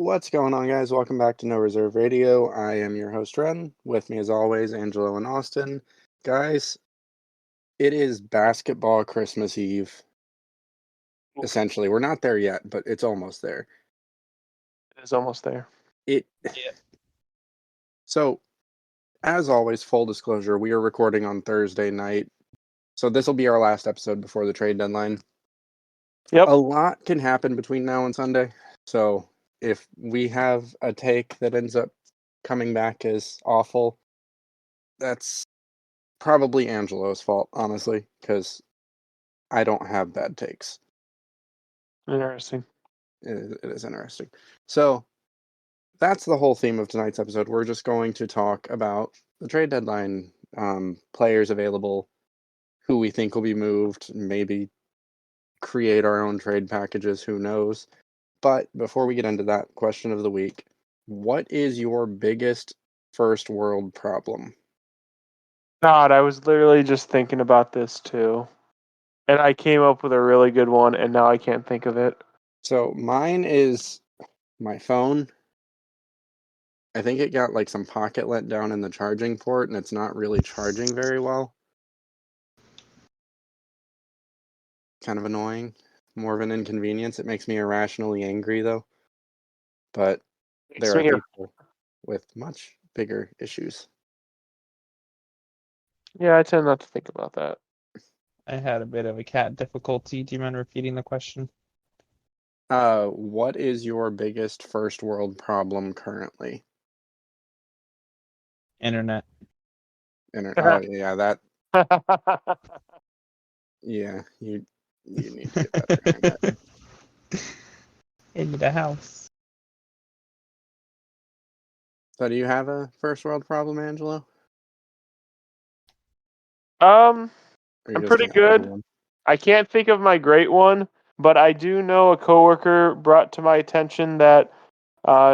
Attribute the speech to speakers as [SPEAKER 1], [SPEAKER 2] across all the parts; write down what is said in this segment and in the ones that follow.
[SPEAKER 1] What's going on, guys? Welcome back to No Reserve Radio. I am your host, Rehn. With me, as always, Angelo and Austin. Guys, it is basketball Christmas Eve. Essentially, we're not there yet, but it's almost there.
[SPEAKER 2] It is almost there.
[SPEAKER 1] So, as always, full disclosure, we are recording on Thursday night. So this will be our last episode before the trade deadline.
[SPEAKER 2] Yep.
[SPEAKER 1] A lot can happen between now and Sunday. So if we have a take that ends up coming back as awful, that's probably Angelo's fault, honestly, because I don't have bad takes.
[SPEAKER 2] Interesting.
[SPEAKER 1] It is interesting. So that's the whole theme of tonight's episode. We're just going to talk about the trade deadline, players available, who we think will be moved, maybe create our own trade packages, who knows. But before we get into that, question of the week, what is your biggest first world problem?
[SPEAKER 2] God, I was literally just thinking about this too. And I came up with a really good one, and now I can't think of it.
[SPEAKER 1] So mine is my phone. I think it got like some pocket let down in the charging port, and it's not really charging very well. Kind of annoying. More of an inconvenience. It makes me irrationally angry, though. But there are people with much bigger issues.
[SPEAKER 2] Yeah, I tend not to think about that.
[SPEAKER 3] I had a bit of a cat difficulty. Do you mind repeating the question?
[SPEAKER 1] What is your biggest first world problem currently?
[SPEAKER 3] Internet.
[SPEAKER 1] Oh yeah, that. Yeah, you need to get better internet.
[SPEAKER 3] In the house.
[SPEAKER 1] So, do you have a first world problem, Angelo?
[SPEAKER 2] I'm pretty good. I can't think of my great one, but I do know a coworker brought to my attention that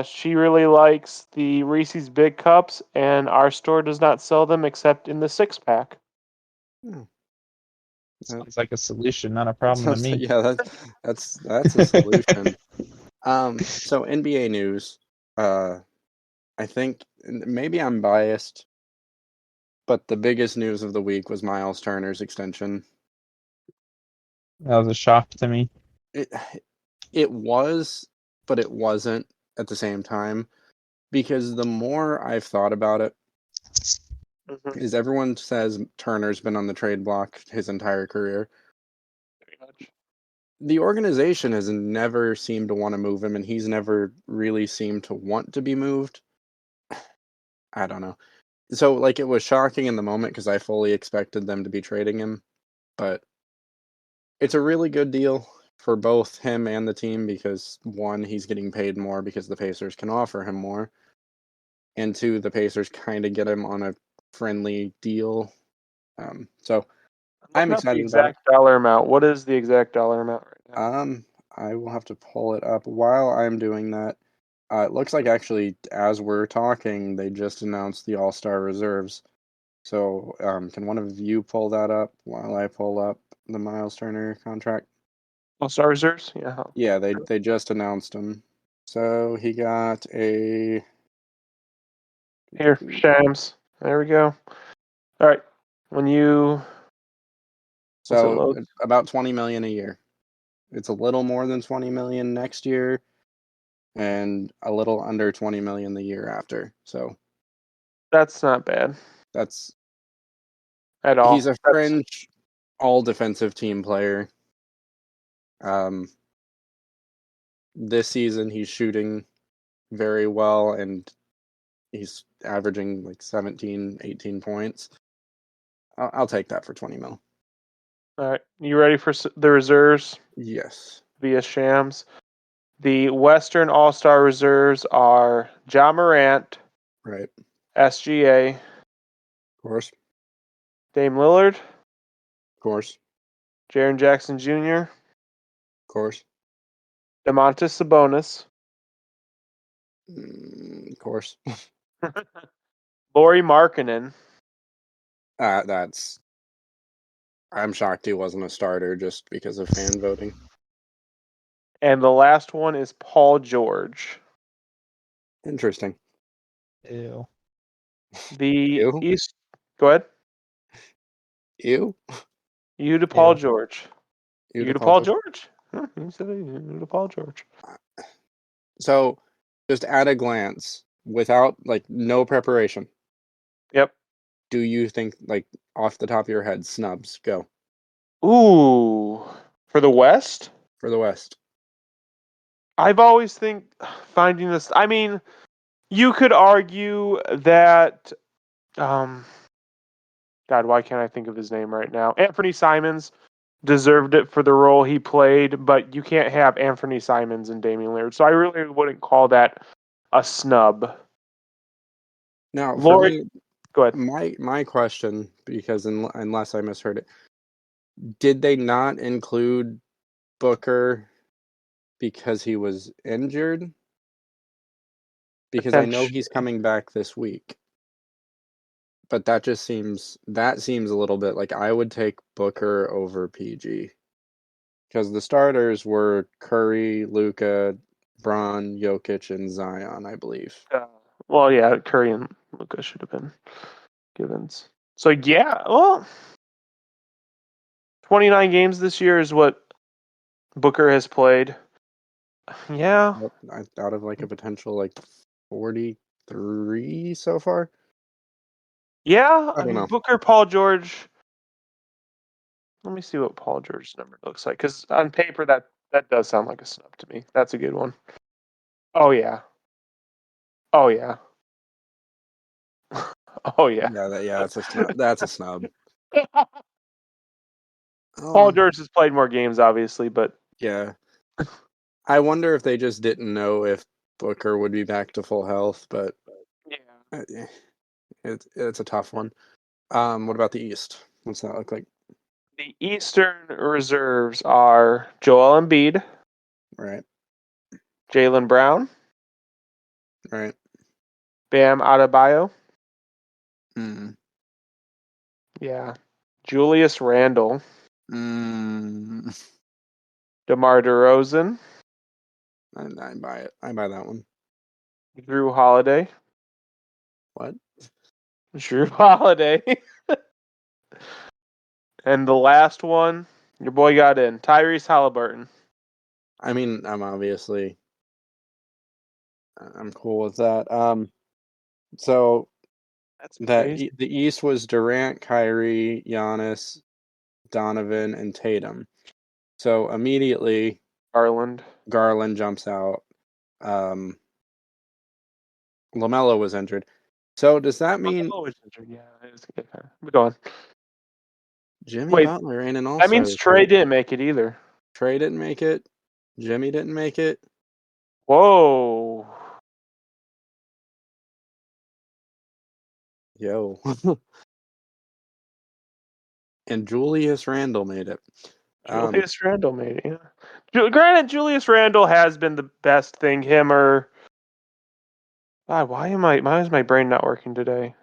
[SPEAKER 2] she really likes the Reese's Big Cups, and our store does not sell them except in the 6-pack.
[SPEAKER 3] Sounds like a solution, not a problem to me.
[SPEAKER 1] Yeah, that's a solution. So NBA news. I think maybe I'm biased, but the biggest news of the week was Miles Turner's extension.
[SPEAKER 3] That was a shock to me.
[SPEAKER 1] It was, but it wasn't at the same time, because the more I've thought about it, is everyone says Turner's been on the trade block his entire career.
[SPEAKER 2] Very much.
[SPEAKER 1] The organization has never seemed to want to move him, and he's never really seemed to want to be moved. I don't know. So, like, it was shocking in the moment because I fully expected them to be trading him, but it's a really good deal for both him and the team because, one, he's getting paid more because the Pacers can offer him more, and two, the Pacers kind of get him on a friendly deal. So I'm excited
[SPEAKER 2] about the exact dollar amount. What is the exact dollar amount right
[SPEAKER 1] now? I will have to pull it up. While I'm doing that, it looks like actually, as we're talking, they just announced the All-Star reserves. So, can one of you pull that up while I pull up the Miles Turner contract?
[SPEAKER 2] All-Star reserves? Yeah.
[SPEAKER 1] Yeah, they just announced him. So he got a...
[SPEAKER 2] Here, Shams. There we go. All right. When you...
[SPEAKER 1] So, about $20 million a year. It's a little more than $20 million next year, and a little under $20 million the year after. So
[SPEAKER 2] that's not bad.
[SPEAKER 1] That's
[SPEAKER 2] at all.
[SPEAKER 1] He's a fringe, all defensive team player. This season he's shooting very well, and he's averaging like 17, 18 points. I'll take that for 20 mil.
[SPEAKER 2] All right. You ready for the reserves?
[SPEAKER 1] Yes.
[SPEAKER 2] Via Shams. The Western All-Star reserves are Ja Morant.
[SPEAKER 1] Right.
[SPEAKER 2] SGA.
[SPEAKER 1] Of course.
[SPEAKER 2] Dame Lillard.
[SPEAKER 1] Of course.
[SPEAKER 2] Jaren Jackson Jr.
[SPEAKER 1] Of course.
[SPEAKER 2] Domantas Sabonis.
[SPEAKER 1] Of course.
[SPEAKER 2] Lauri Markkanen.
[SPEAKER 1] I'm shocked he wasn't a starter just because of fan voting.
[SPEAKER 2] And the last one is Paul George.
[SPEAKER 1] Interesting.
[SPEAKER 3] Ew.
[SPEAKER 2] The
[SPEAKER 1] Ew?
[SPEAKER 2] East. Go ahead.
[SPEAKER 1] Ew?
[SPEAKER 2] You to Paul George.
[SPEAKER 1] You
[SPEAKER 2] You to
[SPEAKER 1] Paul
[SPEAKER 2] Paul
[SPEAKER 1] George?
[SPEAKER 2] George. You said you to Paul George.
[SPEAKER 1] So, just at a glance, without no preparation.
[SPEAKER 2] Yep.
[SPEAKER 1] Do you think off the top of your head, snubs go
[SPEAKER 2] Ooh, for the West?
[SPEAKER 1] for the West?
[SPEAKER 2] I've always finding this. I mean, you could argue that. God, why can't I think of his name right now? Anthony Simons deserved it for the role he played, but you can't have Anthony Simons and Damian Lillard. So I really wouldn't call that a snub.
[SPEAKER 1] Now, for
[SPEAKER 2] Lori,
[SPEAKER 1] me,
[SPEAKER 2] go ahead.
[SPEAKER 1] my question, because unless I misheard it, did they not include Booker because he was injured? Because I know he's coming back this week. But that seems a little bit like I would take Booker over PG. Because the starters were Curry, Luka, Bron, Jokic, and Zion, I believe.
[SPEAKER 2] Well, yeah, Curry and Luka should have been givens. So yeah, well, 29 games this year is what Booker has played. Yeah.
[SPEAKER 1] Out of a potential 43 so far.
[SPEAKER 2] Yeah,
[SPEAKER 1] I don't know.
[SPEAKER 2] Booker, Paul George. Let me see what Paul George's number looks like, because on paper that does sound like a snub to me. That's a good one. Oh yeah. Oh yeah. Oh yeah.
[SPEAKER 1] That's a snub. That's a snub.
[SPEAKER 2] Paul George has played more games, obviously, but
[SPEAKER 1] yeah. I wonder if they just didn't know if Booker would be back to full health, but
[SPEAKER 2] yeah,
[SPEAKER 1] it's a tough one. What about the East? What's that look like?
[SPEAKER 2] The Eastern reserves are Joel Embiid,
[SPEAKER 1] Right.
[SPEAKER 2] Jaylen Brown,
[SPEAKER 1] Right.
[SPEAKER 2] Bam Adebayo.
[SPEAKER 1] Mm.
[SPEAKER 2] Yeah. Julius Randle.
[SPEAKER 1] Mm.
[SPEAKER 2] DeMar DeRozan.
[SPEAKER 1] I buy it. I buy that one.
[SPEAKER 2] Drew Holiday.
[SPEAKER 1] What?
[SPEAKER 2] Drew Holiday. And the last one, your boy got in. Tyrese Halliburton.
[SPEAKER 1] I mean, I'm cool with that. So
[SPEAKER 2] That's crazy.
[SPEAKER 1] the East was Durant, Kyrie, Giannis, Donovan, and Tatum. So immediately
[SPEAKER 2] Garland
[SPEAKER 1] jumps out. LaMelo was injured. So does that mean
[SPEAKER 2] LaMelo was injured? Yeah, it was good. Go on.
[SPEAKER 1] Jimmy
[SPEAKER 2] Wait,
[SPEAKER 1] Butler ain't an
[SPEAKER 2] that
[SPEAKER 1] all-star
[SPEAKER 2] means
[SPEAKER 1] this
[SPEAKER 2] Trey
[SPEAKER 1] year?
[SPEAKER 2] didn't make it either.
[SPEAKER 1] Trey didn't make it. Jimmy didn't make it.
[SPEAKER 2] Whoa.
[SPEAKER 1] Yo. And Julius Randle made it.
[SPEAKER 2] Julius Randle made it. Yeah. Granted, Julius Randle has been the best thing. Him or God, why is my brain not working today?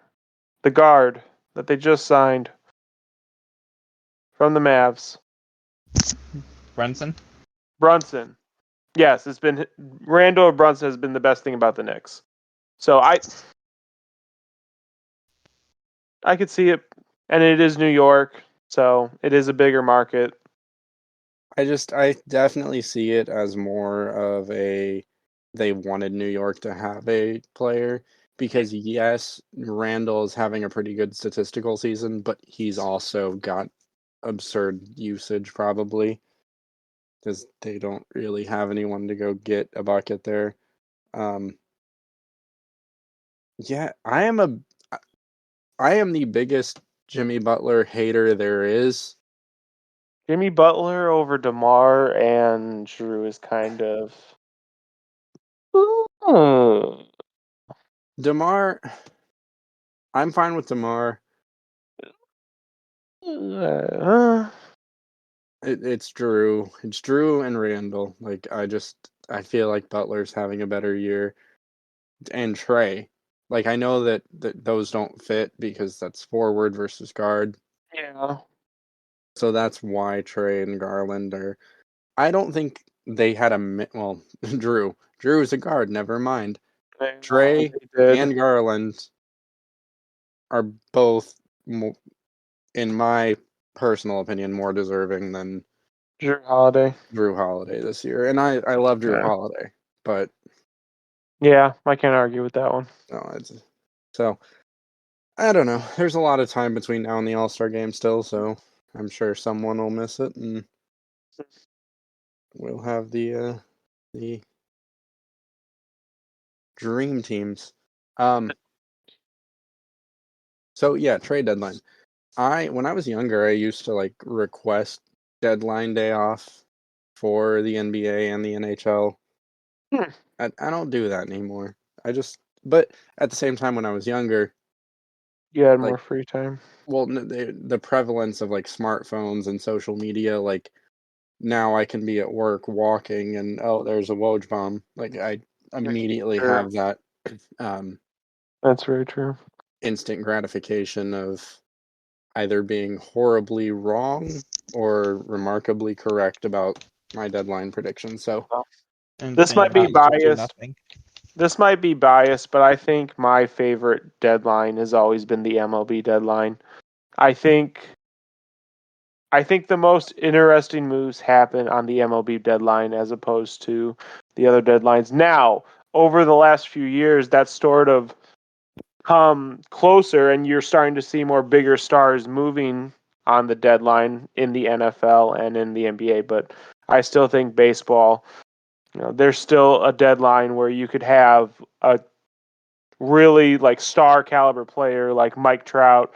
[SPEAKER 2] The guard that they just signed from the Mavs. Brunson. Yes, it's been Randle or Brunson has been the best thing about the Knicks. So I could see it, and it is New York, so it is a bigger market.
[SPEAKER 1] I definitely see it as more of they wanted New York to have a player because yes, Randall is having a pretty good statistical season, but he's also got absurd usage probably because they don't really have anyone to go get a bucket there. Yeah, I am the biggest Jimmy Butler hater there is.
[SPEAKER 2] Jimmy Butler over DeMar and Drew is kind of.
[SPEAKER 1] DeMar, I'm fine with DeMar. It's Drew. It's Drew and Randall. I feel like Butler's having a better year. And Trey. I know that those don't fit because that's forward versus guard.
[SPEAKER 2] Yeah.
[SPEAKER 1] So that's why Trey and Garland are. I don't think they had Drew. Drew is a guard, never mind. Trey and Garland are both, in my personal opinion, more deserving than
[SPEAKER 2] Drew Holiday
[SPEAKER 1] this year. And I love Drew Holiday, but
[SPEAKER 2] yeah, I can't argue with that one.
[SPEAKER 1] No, so I don't know. There's a lot of time between now and the All-Star game still, so I'm sure someone will miss it, and we'll have the dream teams. So yeah, trade deadline. When I was younger, I used to like request deadline day off for the NBA and the NHL. I don't do that anymore. But at the same time, when I was younger,
[SPEAKER 2] you had more free time.
[SPEAKER 1] Well, the prevalence of like smartphones and social media, like now I can be at work walking and there's a Woj bomb. Like I immediately have that.
[SPEAKER 2] That's very true.
[SPEAKER 1] Instant gratification of either being horribly wrong or remarkably correct about my deadline prediction. So
[SPEAKER 2] this might be biased. This might be biased, but I think my favorite deadline has always been the MLB deadline. I think the most interesting moves happen on the MLB deadline as opposed to the other deadlines. Now, over the last few years, that's sort of come closer, and you're starting to see more bigger stars moving on the deadline in the NFL and in the NBA. But I still think baseball, there's still a deadline where you could have a really like star caliber player like Mike Trout.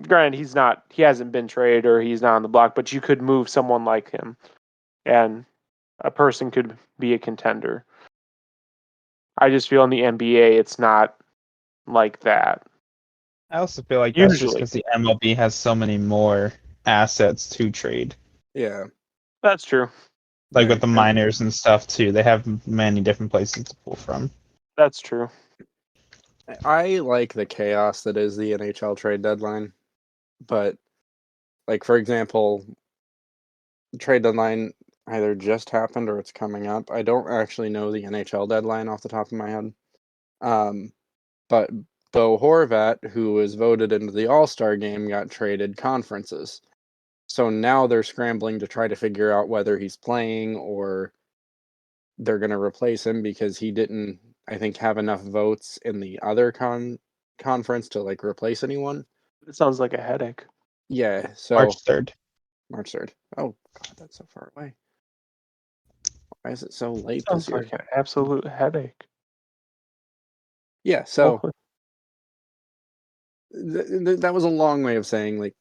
[SPEAKER 2] Granted, he hasn't been traded or he's not on the block, but you could move someone like him and a person could be a contender. I just feel in the NBA, it's not like that.
[SPEAKER 3] I also feel like that's just because the MLB has so many more assets to trade.
[SPEAKER 1] Yeah.
[SPEAKER 2] That's true.
[SPEAKER 3] Like with the minors and stuff too, they have many different places to pull from.
[SPEAKER 2] That's true.
[SPEAKER 1] I like the chaos that is the NHL trade deadline, but like for example, the trade deadline either just happened or it's coming up. I don't actually know the NHL deadline off the top of my head. But Bo Horvat, who was voted into the All-Star game, got traded conferences. So now they're scrambling to try to figure out whether he's playing or they're going to replace him because he didn't, I think, have enough votes in the other conference to like replace anyone.
[SPEAKER 2] It sounds like a headache.
[SPEAKER 1] Yeah, so
[SPEAKER 3] March 3rd.
[SPEAKER 1] March 3rd. Oh God, that's so far away. Why is it so late
[SPEAKER 2] Sounds
[SPEAKER 1] this year?
[SPEAKER 2] like an absolute headache.
[SPEAKER 1] Yeah, so that was a long way of saying, like,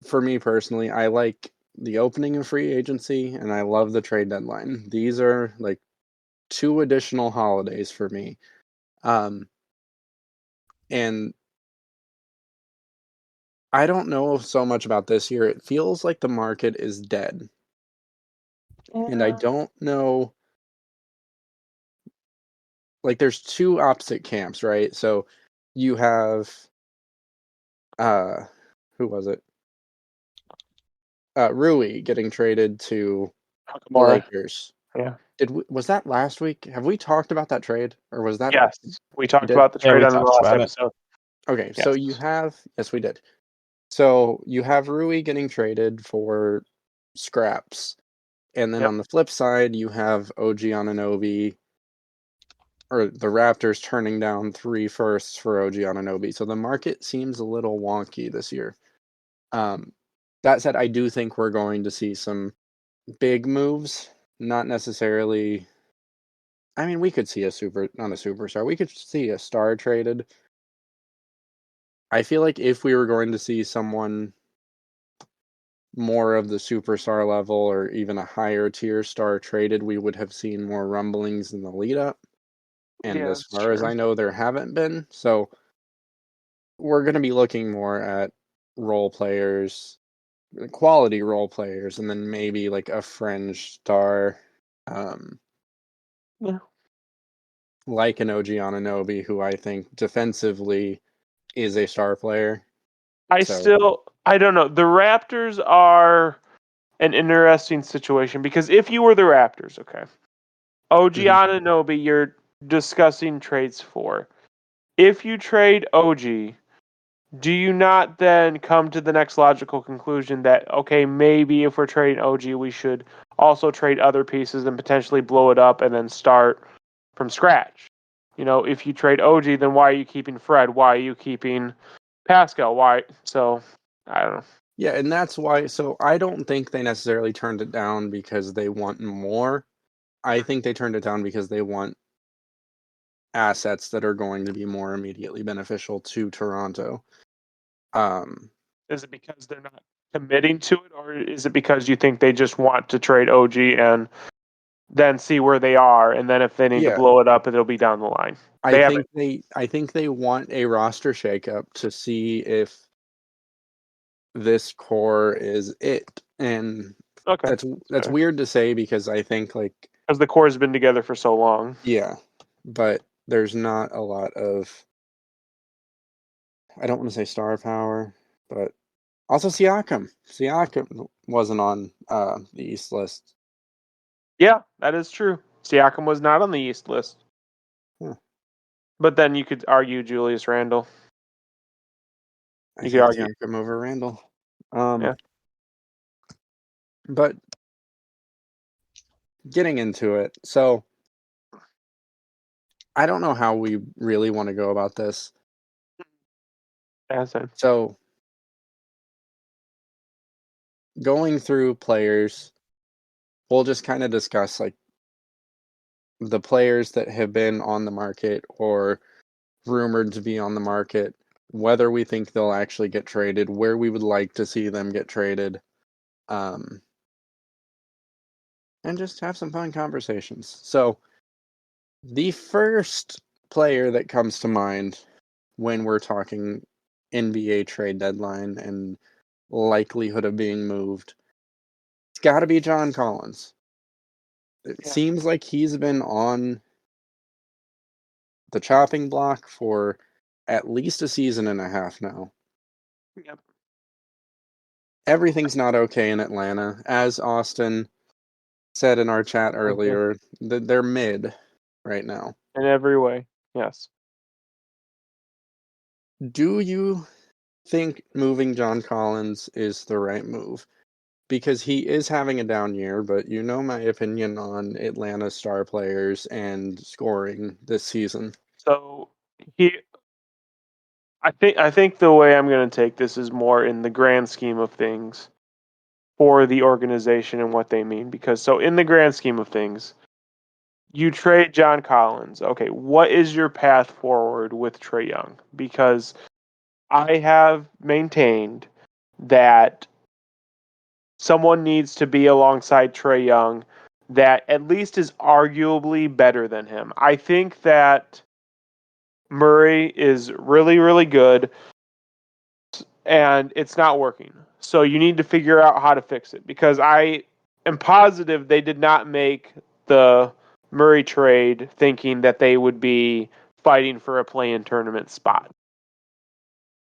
[SPEAKER 1] for me personally, I like the opening of free agency and I love the trade deadline. These are like 2 additional holidays for me. And I don't know so much about this year. It feels like the market is dead. Yeah. And I don't know, like there's 2 opposite camps, right? So you have who was it? Rui getting traded to the Lakers.
[SPEAKER 2] Yeah.
[SPEAKER 1] Was that last week? Have we talked about that trade, or was that?
[SPEAKER 2] Yes, we talked about the trade on the last episode.
[SPEAKER 1] Okay, yes. So you have we did. So you have Rui getting traded for scraps, and then on the flip side, you have OG Anunoby, or the Raptors turning down 3 firsts for OG Anunoby. So the market seems a little wonky this year. That said, I do think we're going to see some big moves. Not necessarily. I mean, we could see not a superstar. We could see a star traded. I feel like if we were going to see someone more of the superstar level or even a higher tier star traded, we would have seen more rumblings in the lead up. And as far as I know, there haven't been. So we're going to be looking more at role players, quality role players, and then maybe like a fringe star. Like an OG Anunoby, who I think defensively is a star player.
[SPEAKER 2] I don't know. The Raptors are an interesting situation because if you were the Raptors, okay, OG Anunoby, you're discussing trades for. If you trade OG, do you not then come to the next logical conclusion that, okay, maybe if we're trading OG, we should also trade other pieces and potentially blow it up and then start from scratch? If you trade OG, then why are you keeping Fred? Why are you keeping Pascal? Why? So, I don't know.
[SPEAKER 1] Yeah, and that's why. So I don't think they necessarily turned it down because they want more. I think they turned it down because they want assets that are going to be more immediately beneficial to Toronto.
[SPEAKER 2] Is it because they're not committing to it, or is it because you think they just want to trade OG and then see where they are, and then if they need to blow it up, it'll be down the line?
[SPEAKER 1] I think they want a roster shakeup to see if this core is it, and that's weird to say because I think
[SPEAKER 2] because the core has been together for so long.
[SPEAKER 1] Yeah, but there's not a lot of, I don't want to say star power, but also Siakam. Siakam wasn't on the East list.
[SPEAKER 2] Yeah, that is true. Siakam was not on the East list. But then you could argue Julius Randle.
[SPEAKER 1] You could argue Siakam over Randle.
[SPEAKER 2] Yeah.
[SPEAKER 1] But getting into it, so I don't know how we really want to go about this. So going through players, we'll just kind of discuss the players that have been on the market or rumored to be on the market, whether we think they'll actually get traded, where we would like to see them get traded, and just have some fun conversations. So the first player that comes to mind when we're talking NBA trade deadline and likelihood of being moved, it's got to be John Collins. It seems like he's been on the chopping block for at least a season and a half now.
[SPEAKER 2] Yep.
[SPEAKER 1] Everything's not okay in Atlanta. As Austin said in our chat earlier, they're mid right now.
[SPEAKER 2] In every way, yes.
[SPEAKER 1] Do you think moving John Collins is the right move? Because he is having a down year, but you know my opinion on Atlanta star players and scoring this season.
[SPEAKER 2] So I think the way I'm going to take this is more in the grand scheme of things for the organization and what they mean. Because so in the grand scheme of things, you trade John Collins. Okay, what is your path forward with Trae Young? Because I have maintained that someone needs to be alongside Trae Young that at least is arguably better than him. I think that Murray is really, really good, and it's not working. So you need to figure out how to fix it, because I am positive they did not make the Murray trade thinking that they would be fighting for a play-in tournament spot.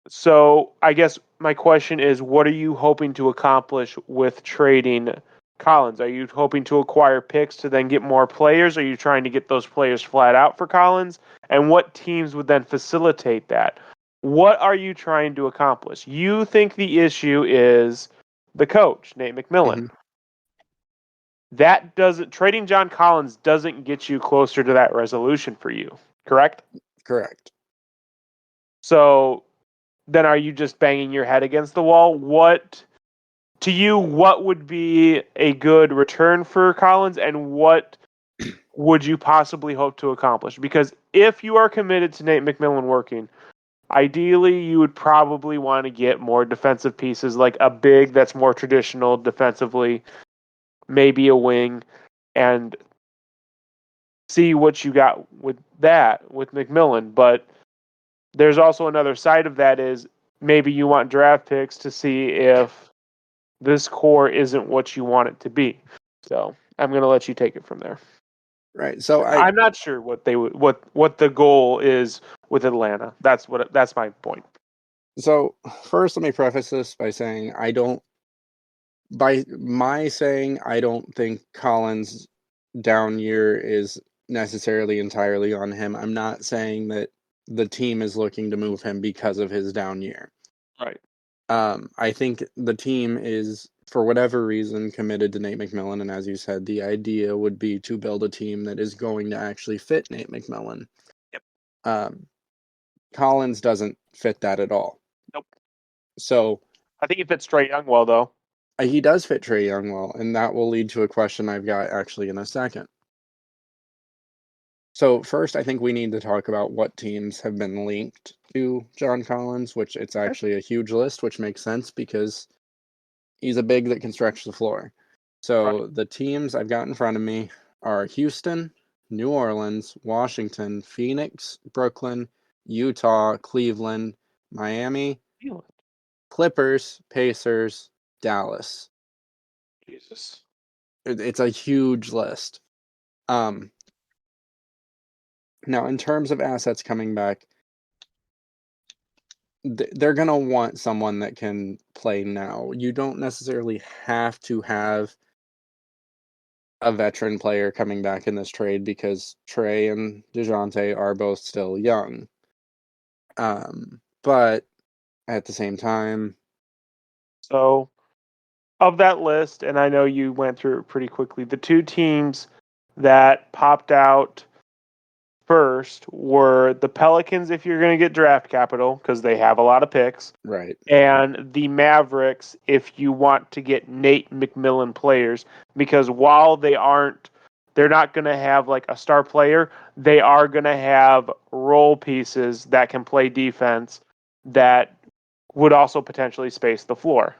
[SPEAKER 2] So I guess my question is, what are you hoping to accomplish with trading Collins? Are you hoping to acquire picks to then get more players? Are you trying to get those players flat out for Collins? And what teams would then facilitate that? What are you trying to accomplish? You think the issue is the coach, Nate McMillan. Mm-hmm. Trading John Collins doesn't get you closer to that resolution for you, correct?
[SPEAKER 1] Correct.
[SPEAKER 2] So then are you just banging your head against the wall? What would be a good return for Collins, and what would you possibly hope to accomplish? Because if you are committed to Nate McMillan working, ideally you would probably want to get more defensive pieces, like a big that's more traditional defensively, maybe a wing, and see what you got with that with McMillan. But there's also another side of that, is maybe you want draft picks to see if this core isn't what you want it to be. So I'm going to let you take it from there.
[SPEAKER 1] Right. So
[SPEAKER 2] I'm not sure what the goal is with Atlanta. That's my point.
[SPEAKER 1] So first, let me preface this by saying I don't think Collins' down year is necessarily entirely on him. I'm not saying that the team is looking to move him because of his down year.
[SPEAKER 2] Right.
[SPEAKER 1] I think the team is, for whatever reason, committed to Nate McMillan, and as you said, the idea would be to build a team that is going to actually fit Nate McMillan.
[SPEAKER 2] Yep.
[SPEAKER 1] Collins doesn't fit that at all.
[SPEAKER 2] Nope.
[SPEAKER 1] So
[SPEAKER 2] I think he fits Trae Young well, though.
[SPEAKER 1] He does fit Trae Young well, and that will lead to a question I've got actually in a second. So first, I think we need to talk about what teams have been linked to John Collins, which it's actually a huge list, which makes sense because he's a big that can stretch the floor. So the teams I've got in front of me are Houston, New Orleans, Washington, Phoenix, Brooklyn, Utah, Cleveland, Miami, Clippers, Pacers, Dallas.
[SPEAKER 2] Jesus.
[SPEAKER 1] It's a huge list. Now, in terms of assets coming back, they're going to want someone that can play now. You don't necessarily have to have a veteran player coming back in this trade because Trae and DeJounte are both still young. But at the same time...
[SPEAKER 2] So, of that list, and I know you went through it pretty quickly, the two teams that popped out first were the Pelicans, if you're going to get draft capital, because they have a lot of picks.
[SPEAKER 1] Right.
[SPEAKER 2] And the Mavericks, if you want to get Nate McMillan players, because while they're not going to have like a star player, they are going to have role pieces that can play defense that would also potentially space the floor.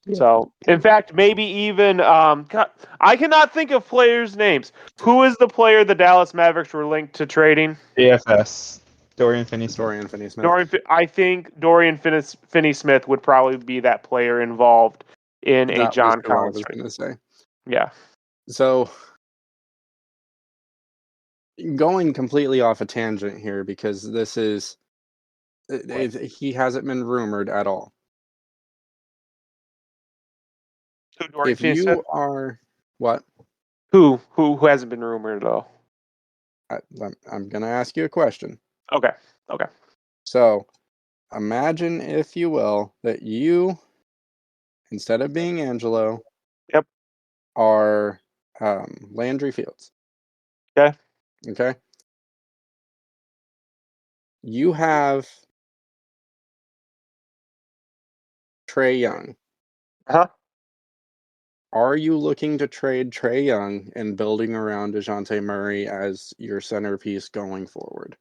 [SPEAKER 2] Yeah. So, in fact, maybe even God, I cannot think of players' names. Who is the player the Dallas Mavericks were linked to trading?
[SPEAKER 3] DFS. Dorian Finney-Smith.
[SPEAKER 2] I think Dorian Finney-Smith would probably be that player involved in a John Collins.
[SPEAKER 1] I was going to say.
[SPEAKER 2] Yeah.
[SPEAKER 1] So, going completely off a tangent here because this is... he hasn't been rumored at all. If you are... What?
[SPEAKER 2] Who hasn't been rumored at all?
[SPEAKER 1] I'm going to ask you a question.
[SPEAKER 2] Okay.
[SPEAKER 1] So, imagine, if you will, that you, instead of being Angelo, are Landry Fields. Okay? You have Trae Young. Are you looking to trade Trae Young and building around DeJounte Murray as your centerpiece going forward?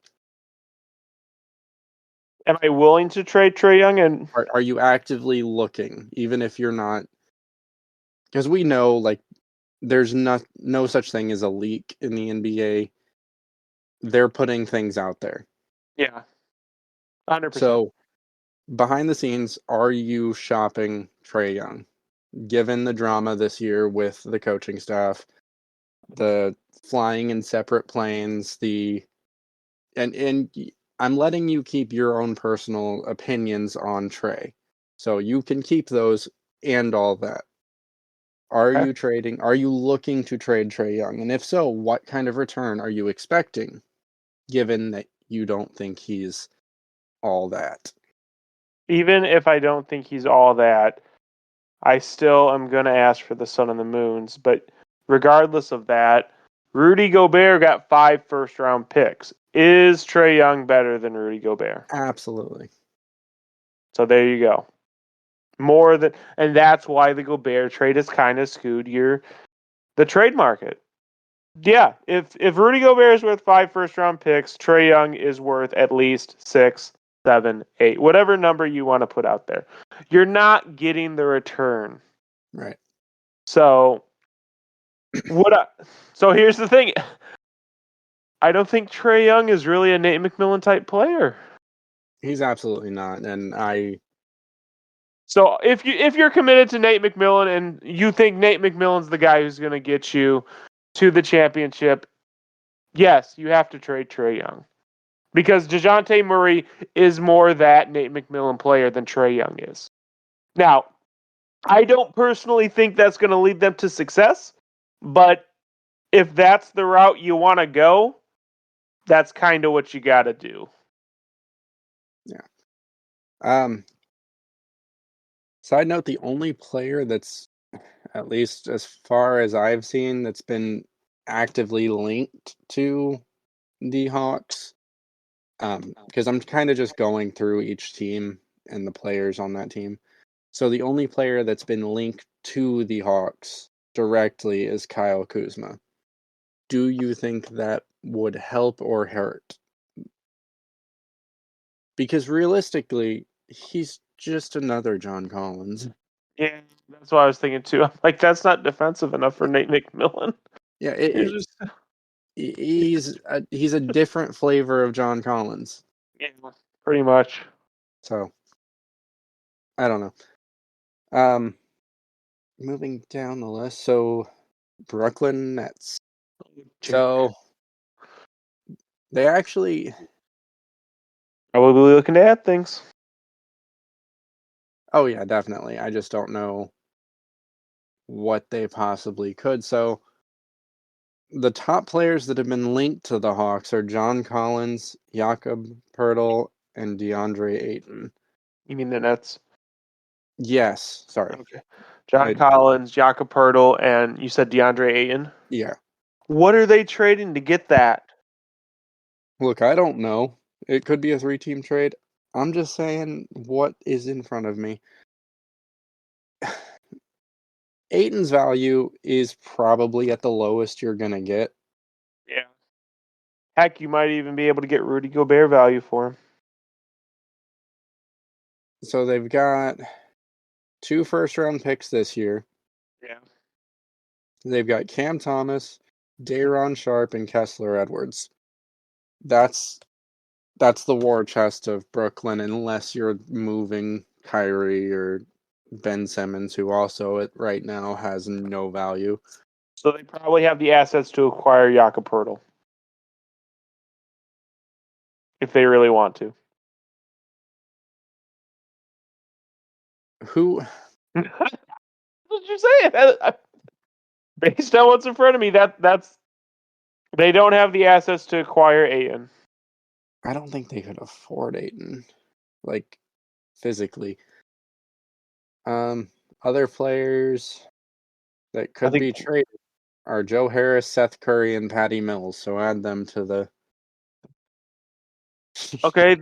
[SPEAKER 2] Am I willing to trade Trae Young? And
[SPEAKER 1] are you actively looking, even if you're not? Because we know, like, there's no such thing as a leak in the NBA. They're putting things out there.
[SPEAKER 2] Yeah, 100%.
[SPEAKER 1] So, behind the scenes, are you shopping Trae Young? Given the drama this year with the coaching staff, the flying in separate planes, and I'm letting you keep your own personal opinions on Trae, so you can keep those and all that. Are you looking to trade Trae Young? And if so, what kind of return are you expecting, given that you don't think he's all that?
[SPEAKER 2] Even if I don't think he's all that, I still am going to ask for the sun and the moons. But regardless of that, Rudy Gobert got 5 first-round picks. Is Trae Young better than Rudy Gobert?
[SPEAKER 1] Absolutely.
[SPEAKER 2] So there you go. And that's why the Gobert trade is kind of skewed the trade market. Yeah, if Rudy Gobert is worth 5 first-round picks, Trae Young is worth at least 6, 7, 8, whatever number you want to put out there. You're not getting the return.
[SPEAKER 1] Right.
[SPEAKER 2] So here's the thing. I don't think Trae Young is really a Nate McMillan type player.
[SPEAKER 1] He's absolutely not,
[SPEAKER 2] So if you're committed to Nate McMillan and you think Nate McMillan's the guy who's going to get you to the championship, yes, you have to trade Trae Young. Because DeJounte Murray is more that Nate McMillan player than Trae Young is. Now, I don't personally think that's going to lead them to success, but if that's the route you want to go, that's kind of what you got to do.
[SPEAKER 1] Yeah. Side note, the only player that's, at least as far as I've seen, that's been actively linked to the Hawks, because I'm kind of just going through each team and the players on that team. So the only player that's been linked to the Hawks directly is Kyle Kuzma. Do you think that would help or hurt? Because realistically, he's just another John Collins.
[SPEAKER 2] Yeah, that's what I was thinking too. I'm like, that's not defensive enough for Nate McMillan.
[SPEAKER 1] Yeah, he's a different flavor of John Collins.
[SPEAKER 2] Yeah, pretty much.
[SPEAKER 1] So I don't know. Moving down the list, so Brooklyn Nets. So they actually
[SPEAKER 2] probably looking to add things.
[SPEAKER 1] Oh yeah, definitely. I just don't know what they possibly could. So the top players that have been linked to the Hawks are John Collins, Jakob Poeltl, and DeAndre Ayton.
[SPEAKER 2] You mean the Nets?
[SPEAKER 1] Yes, sorry.
[SPEAKER 2] Okay. John Collins, Jakob Poeltl, and you said DeAndre Ayton?
[SPEAKER 1] Yeah.
[SPEAKER 2] What are they trading to get that?
[SPEAKER 1] Look, I don't know. It could be a 3-team trade. I'm just saying what is in front of me. Ayton's value is probably at the lowest you're going to get.
[SPEAKER 2] Yeah. Heck, you might even be able to get Rudy Gobert value for him.
[SPEAKER 1] So they've got 2 first-round picks this year.
[SPEAKER 2] Yeah.
[SPEAKER 1] They've got Cam Thomas, Day'Ron Sharpe, and Kessler Edwards. That's the war chest of Brooklyn, unless you're moving Kyrie or Ben Simmons, who also right now has no value.
[SPEAKER 2] So they probably have the assets to acquire Jakob Poeltl. If they really want to.
[SPEAKER 1] Who?
[SPEAKER 2] What did you say? Based on what's in front of me, that's they don't have the assets to acquire Ayton.
[SPEAKER 1] I don't think they could afford Ayton, like physically. Other players that could be traded are Joe Harris, Seth Curry, and Patty Mills. So add them to the.
[SPEAKER 2] Okay,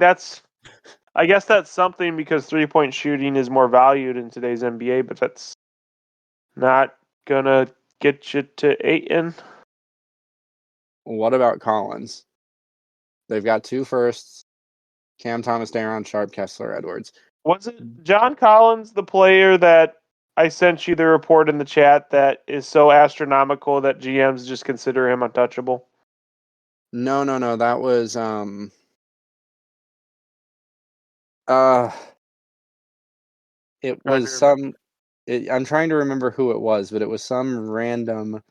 [SPEAKER 2] I guess that's something because 3-point shooting is more valued in today's NBA, but that's not gonna get you to Ayton.
[SPEAKER 1] What about Collins? They've got 2 firsts. Cam Thomas, Day'Ron Sharpe, Kessler Edwards.
[SPEAKER 2] Was it John Collins, the player that I sent you the report in the chat that is so astronomical that GMs just consider him untouchable?
[SPEAKER 1] No. That was it was some. I'm trying to remember who it was, but it was some random,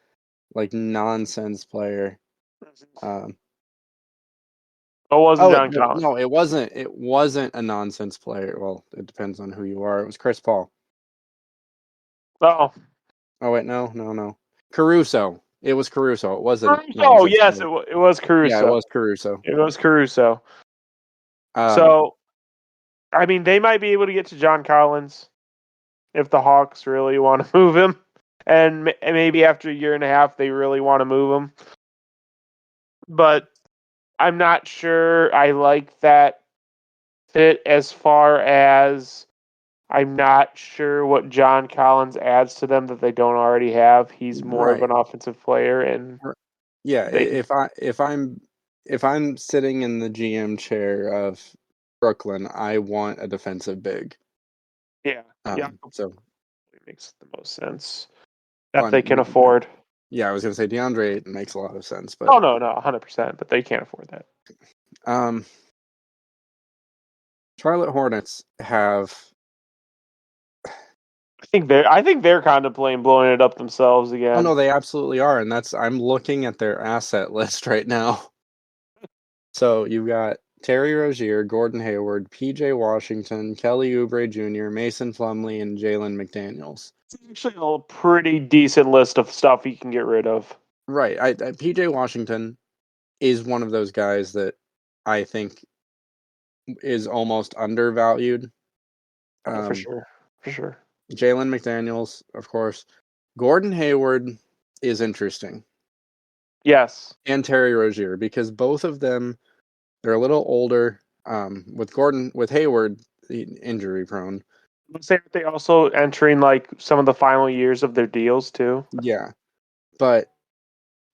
[SPEAKER 1] like, nonsense player.
[SPEAKER 2] It wasn't John Collins.
[SPEAKER 1] No, it wasn't. It wasn't a nonsense player. Well, it depends on who you are. It was Chris Paul.
[SPEAKER 2] Oh.
[SPEAKER 1] Oh wait, no. Caruso. It was Caruso. It wasn't.
[SPEAKER 2] Oh yes, it was Caruso.
[SPEAKER 1] Yeah, it was Caruso.
[SPEAKER 2] It was Caruso. So, I mean, they might be able to get to John Collins if the Hawks really want to move him, and maybe after a year and a half they really want to move him. But I'm not sure I like that fit as far as I'm not sure what John Collins adds to them that they don't already have. He's more of an offensive player, and
[SPEAKER 1] yeah, if I'm sitting in the GM chair of Brooklyn, I want a defensive big.
[SPEAKER 2] Yeah.
[SPEAKER 1] So
[SPEAKER 2] it makes the most sense that they can afford.
[SPEAKER 1] Yeah, I was gonna say DeAndre Ayton makes a lot of sense, but
[SPEAKER 2] no, 100%, but they can't afford that.
[SPEAKER 1] Charlotte Hornets have.
[SPEAKER 2] I think they're contemplating blowing it up themselves again.
[SPEAKER 1] Oh no, they absolutely are, and I'm looking at their asset list right now. So you've got Terry Rozier, Gordon Hayward, PJ Washington, Kelly Oubre Jr., Mason Plumlee, and Jalen McDaniels.
[SPEAKER 2] It's actually a pretty decent list of stuff you can get rid of.
[SPEAKER 1] Right. PJ Washington is one of those guys that I think is almost undervalued.
[SPEAKER 2] For sure.
[SPEAKER 1] Jalen McDaniels, of course. Gordon Hayward is interesting.
[SPEAKER 2] Yes.
[SPEAKER 1] And Terry Rozier, because both of them, they're a little older. With Hayward, injury prone.
[SPEAKER 2] Say they also entering like some of the final years of their deals too.
[SPEAKER 1] Yeah, but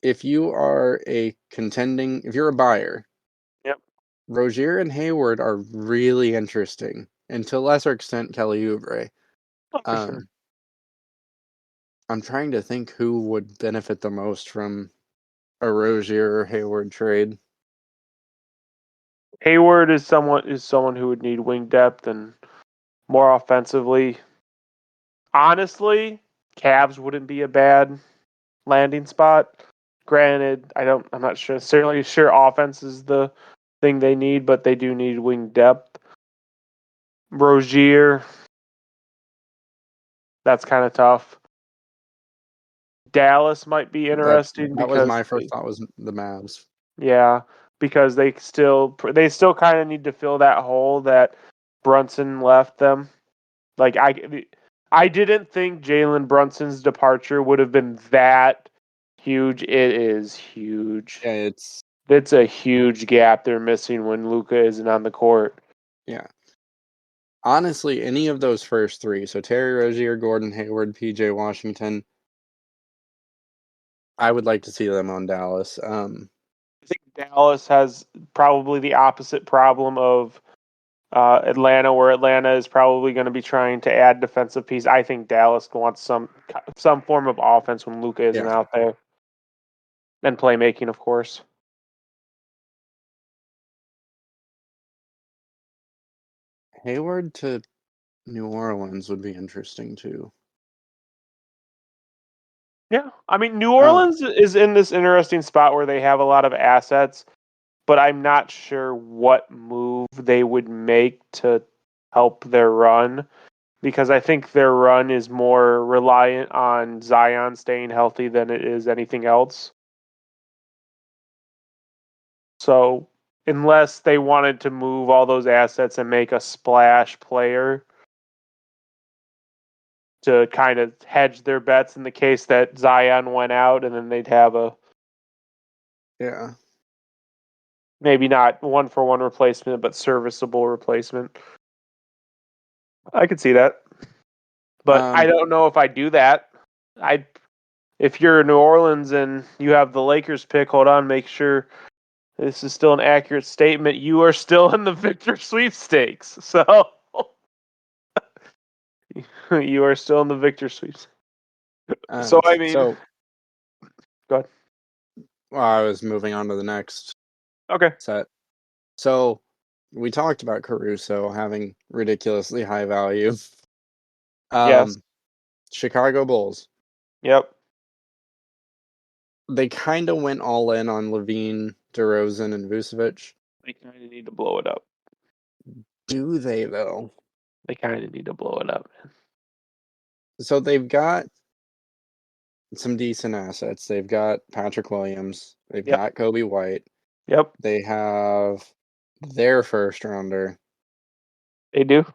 [SPEAKER 1] if you are if you're a buyer,
[SPEAKER 2] yep,
[SPEAKER 1] Rozier and Hayward are really interesting, and to a lesser extent, Kelly Oubre.
[SPEAKER 2] for sure.
[SPEAKER 1] I'm trying to think who would benefit the most from a Rozier or Hayward trade.
[SPEAKER 2] Hayward is someone who would need wing depth and more offensively. Honestly, Cavs wouldn't be a bad landing spot. Granted, I'm not necessarily sure offense is the thing they need, but they do need wing depth. Rozier, that's kind of tough. Dallas might be interesting
[SPEAKER 1] that was
[SPEAKER 2] because
[SPEAKER 1] my first thought was the Mavs.
[SPEAKER 2] Yeah, because they still kind of need to fill that hole that Brunson left them. Like I didn't think Jalen Brunson's departure would have been that huge. It is huge.
[SPEAKER 1] Yeah,
[SPEAKER 2] it's a huge gap they're missing when Luka isn't on the court.
[SPEAKER 1] Yeah. Honestly, any of those first three, so Terry Rozier, Gordon Hayward, PJ Washington, I would like to see them on Dallas.
[SPEAKER 2] I think Dallas has probably the opposite problem of Atlanta, where Atlanta is probably going to be trying to add defensive piece. I think Dallas wants some form of offense when Luka isn't out there, and playmaking, of course.
[SPEAKER 1] Hayward to New Orleans would be interesting too.
[SPEAKER 2] Yeah, I mean, New Orleans is in this interesting spot where they have a lot of assets, but I'm not sure what move they would make to help their run, because I think their run is more reliant on Zion staying healthy than it is anything else. So, unless they wanted to move all those assets and make a splash player to kind of hedge their bets in the case that Zion went out, and then they'd have maybe not 1-for-1 replacement, but serviceable replacement. I could see that, but I don't know if I do that. If you're New Orleans and you have the Lakers pick, hold on, make sure this is still an accurate statement. You are still in the Victor sweepstakes, so you are still in the Victor sweepstakes. So I mean, go ahead.
[SPEAKER 1] Well, I was moving on to the next set. So we talked about Caruso having ridiculously high value.
[SPEAKER 2] Yes.
[SPEAKER 1] Chicago Bulls.
[SPEAKER 2] Yep.
[SPEAKER 1] They kind of went all in on Levine, DeRozan, and Vucevic.
[SPEAKER 2] They kind of need to blow it up.
[SPEAKER 1] Do they, though?
[SPEAKER 2] They kind of need to blow it up, man.
[SPEAKER 1] So they've got some decent assets. They've got Patrick Williams. They've got Kobe White.
[SPEAKER 2] Yep.
[SPEAKER 1] They have their first rounder.
[SPEAKER 2] They do.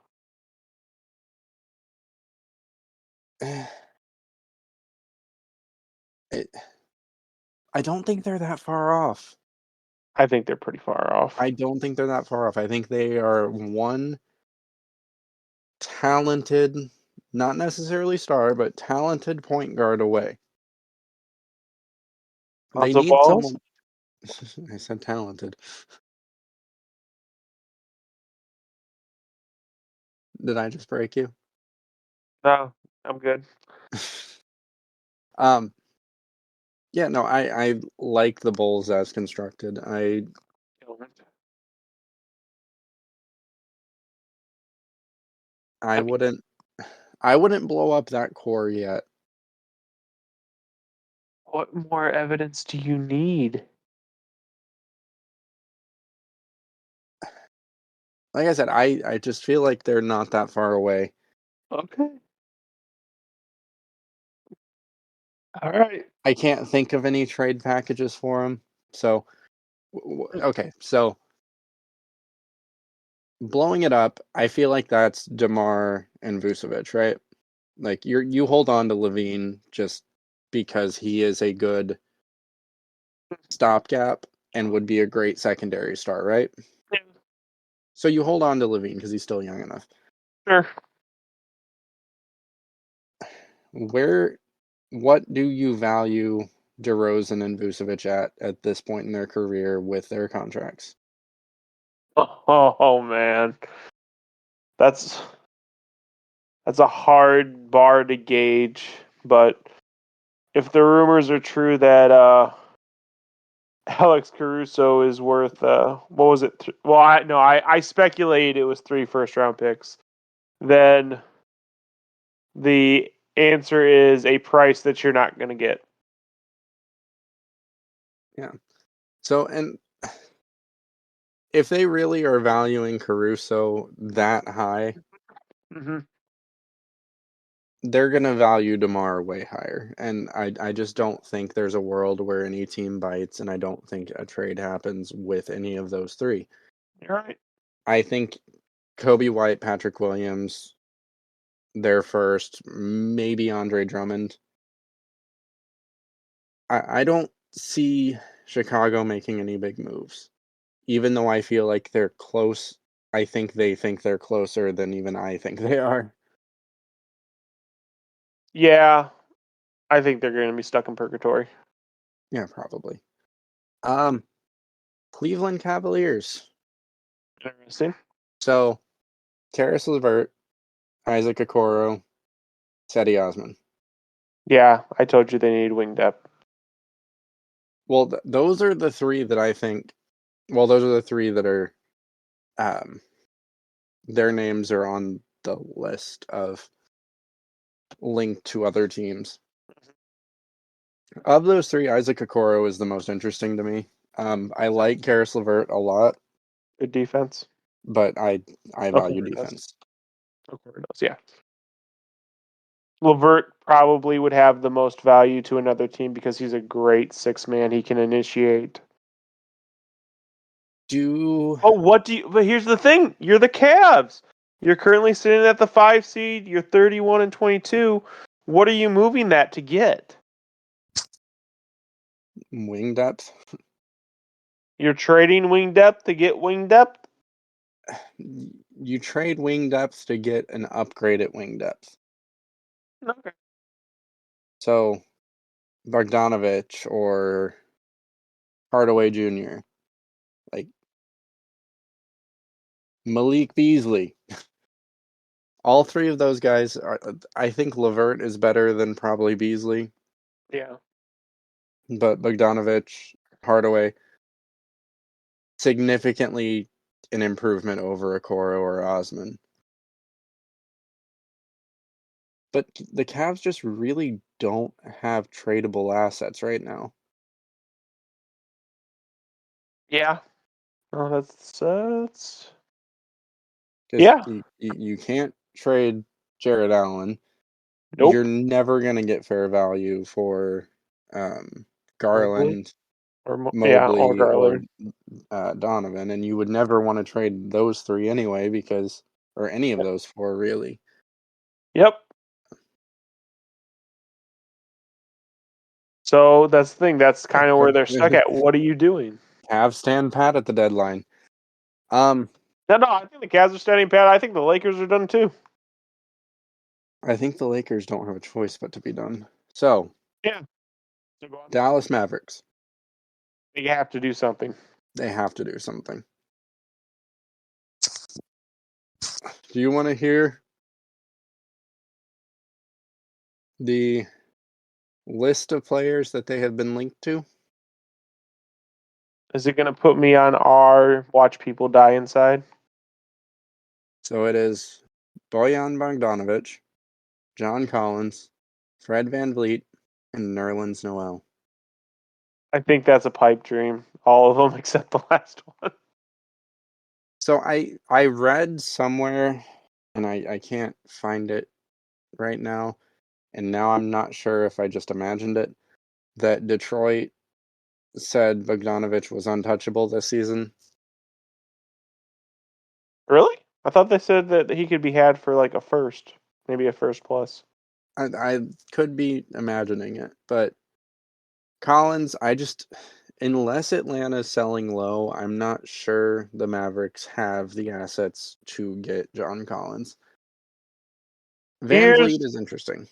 [SPEAKER 1] I don't think they're that far off.
[SPEAKER 2] I think they're pretty far off.
[SPEAKER 1] I don't think they're that far off. I think they are one talented, not necessarily star, but talented point guard away. They need someone. I said talented. Did I just break you?
[SPEAKER 2] No, I'm good.
[SPEAKER 1] Yeah, no, I like the Bulls as constructed. I wouldn't blow up that core yet.
[SPEAKER 2] What more evidence do you need?
[SPEAKER 1] Like I said, I just feel like they're not that far away.
[SPEAKER 2] Okay. All right.
[SPEAKER 1] I can't think of any trade packages for him. So, okay, so blowing it up, I feel like that's DeMar and Vucevic, right? Like you hold on to Levine just because he is a good stopgap and would be a great secondary star, right?
[SPEAKER 2] Yeah.
[SPEAKER 1] So you hold on to Levine because he's still young enough.
[SPEAKER 2] Sure.
[SPEAKER 1] What do you value DeRozan and Vucevic at this point in their career with their contracts?
[SPEAKER 2] Oh man, that's a hard bar to gauge. But if the rumors are true that Alex Caruso is worth what was it? Well, I speculated it was 3 first-round picks. Then the answer is a price that you're not going to get.
[SPEAKER 1] Yeah. So, and if they really are valuing Caruso that high, they're going to value DeMar way higher. And I just don't think there's a world where any team bites, and I don't think a trade happens with any of those three.
[SPEAKER 2] You're right.
[SPEAKER 1] I think Kobe White, Patrick Williams, they're first, maybe Andre Drummond. I don't see Chicago making any big moves. Even though I feel like they're close, I think they're closer than even I think they are.
[SPEAKER 2] Yeah, I think they're going to be stuck in purgatory.
[SPEAKER 1] Yeah, probably. Cleveland Cavaliers.
[SPEAKER 2] Interesting.
[SPEAKER 1] So, Karis LeVert, Isaac Okoro, Cedi Osman.
[SPEAKER 2] Yeah, I told you they need wing depth.
[SPEAKER 1] Well, those are the three that I think. Well, those are the three that are. Their names are on the list of linked to other teams. Of those three, Isaac Okoro is the most interesting to me. I like Karis LeVert a lot.
[SPEAKER 2] Good defense.
[SPEAKER 1] But I value defense.
[SPEAKER 2] Okoro does, yeah. LeVert probably would have the most value to another team because he's a great 6-man. He can initiate. But here's the thing. You're the Cavs. You're currently sitting at the 5 seed. You're 31-22. What are you moving that to get?
[SPEAKER 1] Wing depth.
[SPEAKER 2] You're trading wing depth to get wing depth?
[SPEAKER 1] You trade wing depth to get an upgrade at wing depth.
[SPEAKER 2] Okay.
[SPEAKER 1] So, Bogdanovich or Hardaway Jr., like Malik Beasley. All three of those guys are. I think LeVert is better than probably Beasley.
[SPEAKER 2] Yeah.
[SPEAKER 1] But Bogdanovich, Hardaway, significantly an improvement over Okoro or Osman. But the Cavs just really don't have tradable assets right now.
[SPEAKER 2] Yeah. Oh, that's
[SPEAKER 1] Yeah. You can't trade Jared Allen.
[SPEAKER 2] Nope.
[SPEAKER 1] You're never going to get fair value for Garland, Mobley, or Donovan, and you would never want to trade those three anyway or any of those four really.
[SPEAKER 2] Yep. So that's the thing. That's kind of where they're stuck at. What are you doing?
[SPEAKER 1] Cavs stand pat at the deadline.
[SPEAKER 2] No, I think the Cavs are standing pat. I think the Lakers are done too.
[SPEAKER 1] I think the Lakers don't have a choice but to be done. So,
[SPEAKER 2] yeah.
[SPEAKER 1] Dallas Mavericks.
[SPEAKER 2] They have to do something.
[SPEAKER 1] They have to do something. Do you want to hear the list of players that they have been linked to?
[SPEAKER 2] Is it going to put me on our watch people die inside?
[SPEAKER 1] So it is Bojan Bogdanovic, John Collins, Fred VanVleet, and Nerlens Noel.
[SPEAKER 2] I think that's a pipe dream. All of them except the last one.
[SPEAKER 1] So I read somewhere, and I can't find it right now, and now I'm not sure if I just imagined it, that Detroit said Bogdanovich was untouchable this season.
[SPEAKER 2] Really? I thought they said that he could be had for like a first, maybe a first plus.
[SPEAKER 1] I could be imagining it, but Collins, unless Atlanta's selling low, I'm not sure the Mavericks have the assets to get John Collins. Van Vliet is interesting.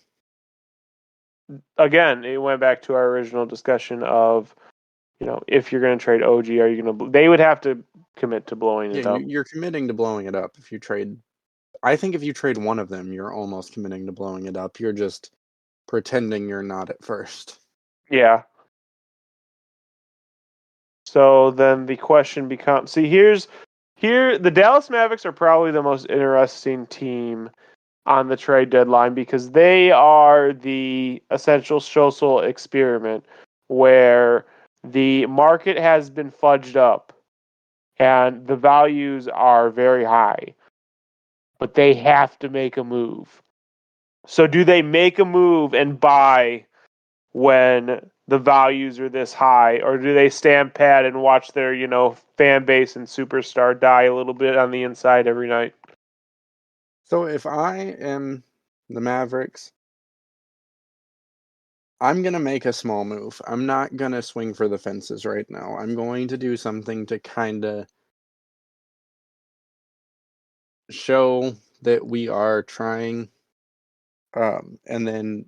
[SPEAKER 2] Again, it went back to our original discussion of, if you're going to trade OG, are you going to? They would have to commit to blowing it up.
[SPEAKER 1] You're committing to blowing it up if you trade. I think if you trade one of them, you're almost committing to blowing it up. You're just pretending you're not at first.
[SPEAKER 2] Yeah. So then the question becomes: here the Dallas Mavericks are probably the most interesting team on the trade deadline because they are the essential social experiment where the market has been fudged up and the values are very high, but they have to make a move. So do they make a move and buy when the values are this high, or do they stand pat and watch their, fan base and superstar die a little bit on the inside every night?
[SPEAKER 1] So if I am the Mavericks, I'm going to make a small move. I'm not going to swing for the fences right now. I'm going to do something to kind of show that we are trying. And then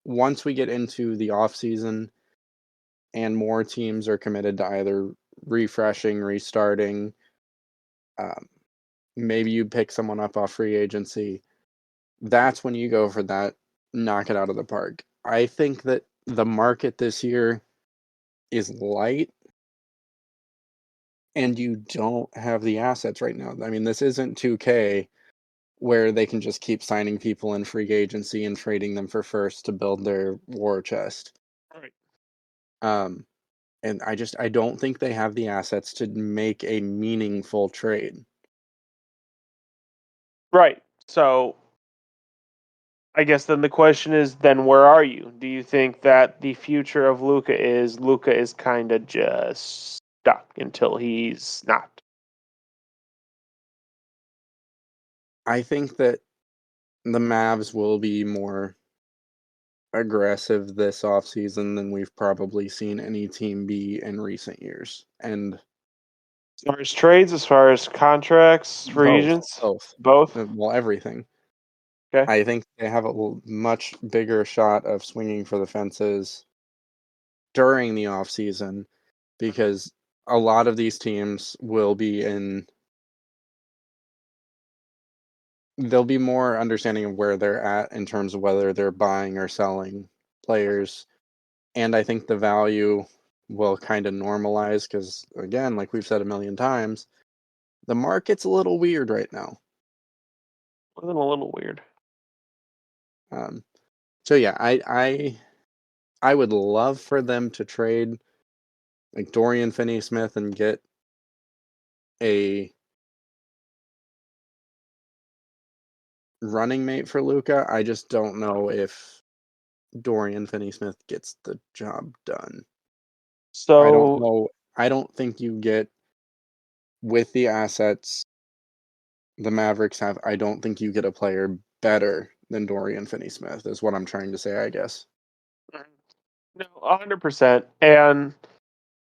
[SPEAKER 1] once we get into the off season and more teams are committed to either refreshing, restarting, maybe you pick someone up off free agency, that's when you go for that, knock it out of the park. I think that the market this year is light and you don't have the assets right now. I mean, this isn't 2K where they can just keep signing people in free agency and trading them for first to build their war chest.
[SPEAKER 2] Right.
[SPEAKER 1] And I don't think they have the assets to make a meaningful trade.
[SPEAKER 2] Right. So I guess then the question is, then where are you? Do you think that the future of Luka is kind of just stuck until he's not?
[SPEAKER 1] I think that the Mavs will be more aggressive this offseason than we've probably seen any team be in recent years. And
[SPEAKER 2] as far as trades, as far as contracts, free agents? Both?
[SPEAKER 1] Well, everything.
[SPEAKER 2] Okay.
[SPEAKER 1] I think they have a much bigger shot of swinging for the fences during the offseason because a lot of these teams will be they'll be more understanding of where they're at in terms of whether they're buying or selling players. And I think the value will kind of normalize because, again, like we've said a million times, the market's a little weird right now.
[SPEAKER 2] A little weird.
[SPEAKER 1] So yeah, I would love for them to trade like Dorian Finney-Smith and get a running mate for Luka. I just don't know if Dorian Finney-Smith gets the job done.
[SPEAKER 2] So
[SPEAKER 1] I don't know. I don't think you get with the assets the Mavericks have. I don't think you get a player better than Dorian Finney-Smith. Is what I'm trying to say, I guess.
[SPEAKER 2] No, 100%. And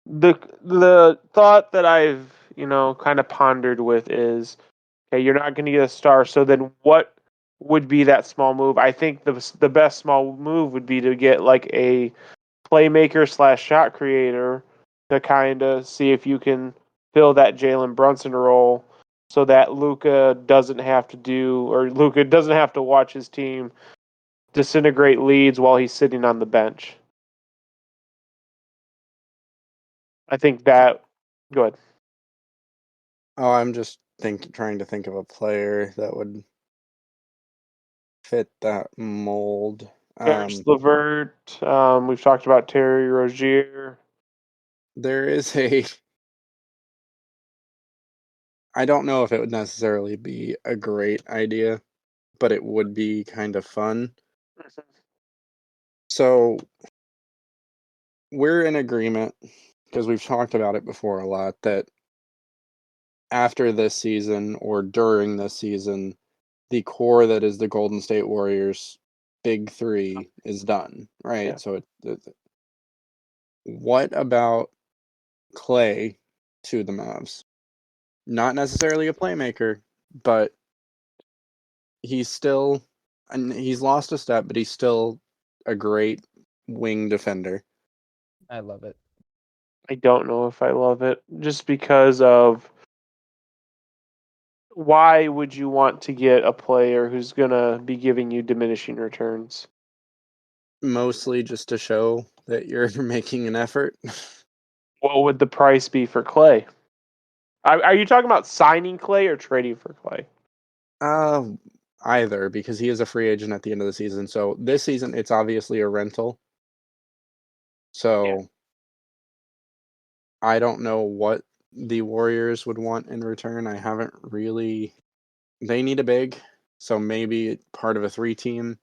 [SPEAKER 2] the thought that I've kind of pondered with is, okay, you're not going to get a star, so then what would be that small move? I think the best small move would be to get like a playmaker / shot creator to kind of see if you can fill that Jalen Brunson role, so that Luka doesn't have to watch his team disintegrate leads while he's sitting on the bench. I think that. Go ahead.
[SPEAKER 1] Oh, I'm just trying to think of a player that would fit that mold.
[SPEAKER 2] Caris LeVert. We've talked about Terry Rozier.
[SPEAKER 1] There is I don't know if it would necessarily be a great idea, but it would be kind of fun. So we're in agreement, because we've talked about it before a lot, that after this season or during this season, the core that is the Golden State Warriors big three is done, right?
[SPEAKER 2] Yeah.
[SPEAKER 1] So what about Clay to the Mavs? Not necessarily a playmaker, but he's lost a step, but he's still a great wing defender.
[SPEAKER 3] I love it.
[SPEAKER 2] I don't know if I love it, just because of why would you want to get a player who's gonna be giving you diminishing returns?
[SPEAKER 1] Mostly just to show that you're making an effort.
[SPEAKER 2] What would the price be for Clay? Are you talking about signing Clay or trading for Clay?
[SPEAKER 1] Either, because he is a free agent at the end of the season. So this season, it's obviously a rental. So I don't know what the Warriors would want in return. I haven't really. They need a big, so maybe part of a 3-team.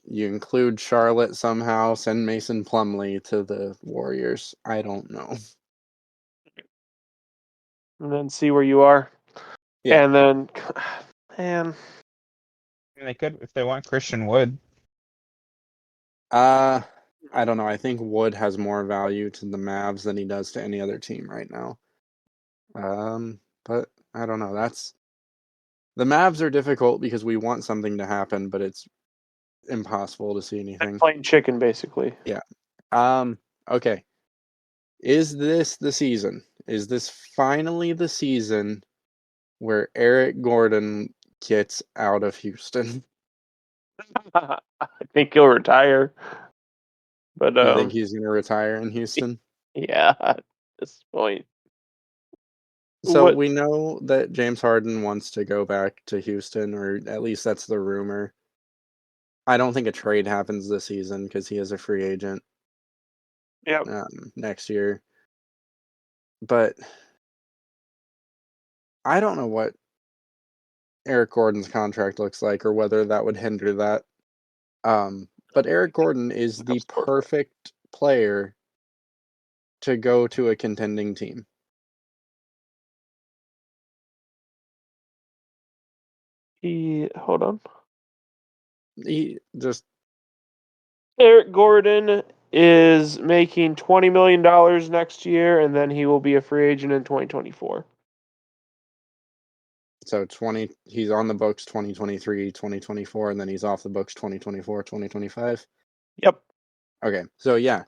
[SPEAKER 1] You include Charlotte somehow, send Mason Plumlee to the Warriors. I don't know.
[SPEAKER 2] And then see where you are.
[SPEAKER 1] Yeah.
[SPEAKER 2] And then, man,
[SPEAKER 3] They could, if they want Christian Wood.
[SPEAKER 1] I don't know. I think Wood has more value to the Mavs than he does to any other team right now. But I don't know. The Mavs are difficult because we want something to happen, but it's impossible to see anything.
[SPEAKER 2] playing chicken basically.
[SPEAKER 1] Yeah. Okay. Is this the season? Is this finally the season where Eric Gordon gets out of Houston?
[SPEAKER 2] I think he'll retire. But
[SPEAKER 1] You think he's going to retire in Houston?
[SPEAKER 2] yeah, at this point.
[SPEAKER 1] So we know that James Harden wants to go back to Houston, or at least that's the rumor. I don't think a trade happens this season because he is a free agent.
[SPEAKER 2] Yep.
[SPEAKER 1] Next year. But I don't know what Eric Gordon's contract looks like or whether that would hinder that. But Eric Gordon is the perfect player to go to a contending team.
[SPEAKER 2] Hold on. Eric Gordon is making $20 million next year, and then he will be a free agent in 2024.
[SPEAKER 1] So he's on the books 2023, 2024, and then he's off the books 2024, 2025.
[SPEAKER 2] Yep.
[SPEAKER 1] Okay, so yeah,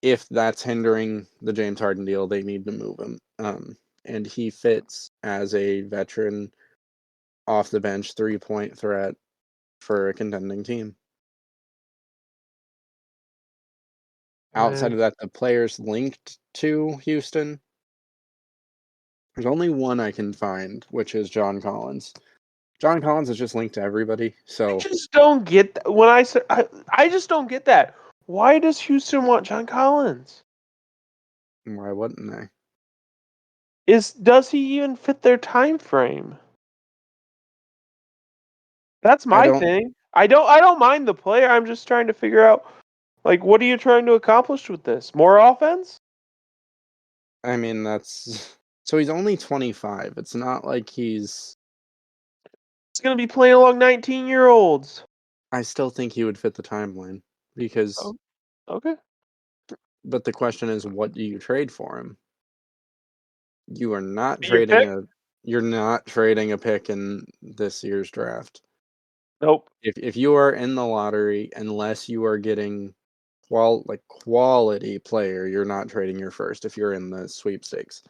[SPEAKER 1] if that's hindering the James Harden deal, they need to move him. And he fits as a veteran off the bench 3-point threat for a contending team. Outside of that, the players linked to Houston, there's only one I can find, which is John Collins. John Collins is just linked to everybody, so
[SPEAKER 2] I just don't get that. When I said I just don't get that. Why does Houston want John Collins?
[SPEAKER 1] why wouldn't they?
[SPEAKER 2] Does he even fit their time frame? That's my thing. I don't mind the player. I'm just trying to figure out, like, what are you trying to accomplish with this? More offense?
[SPEAKER 1] I mean, so he's only 25. It's not like he's
[SPEAKER 2] going to be playing along 19-year-olds.
[SPEAKER 1] I still think he would fit the timeline because
[SPEAKER 2] Okay.
[SPEAKER 1] But the question is, what do you trade for him? You are not trading you're not trading a pick in this year's draft.
[SPEAKER 2] Nope.
[SPEAKER 1] If you are in the lottery, unless you are getting quality player, you're not trading your first if you're in the sweepstakes.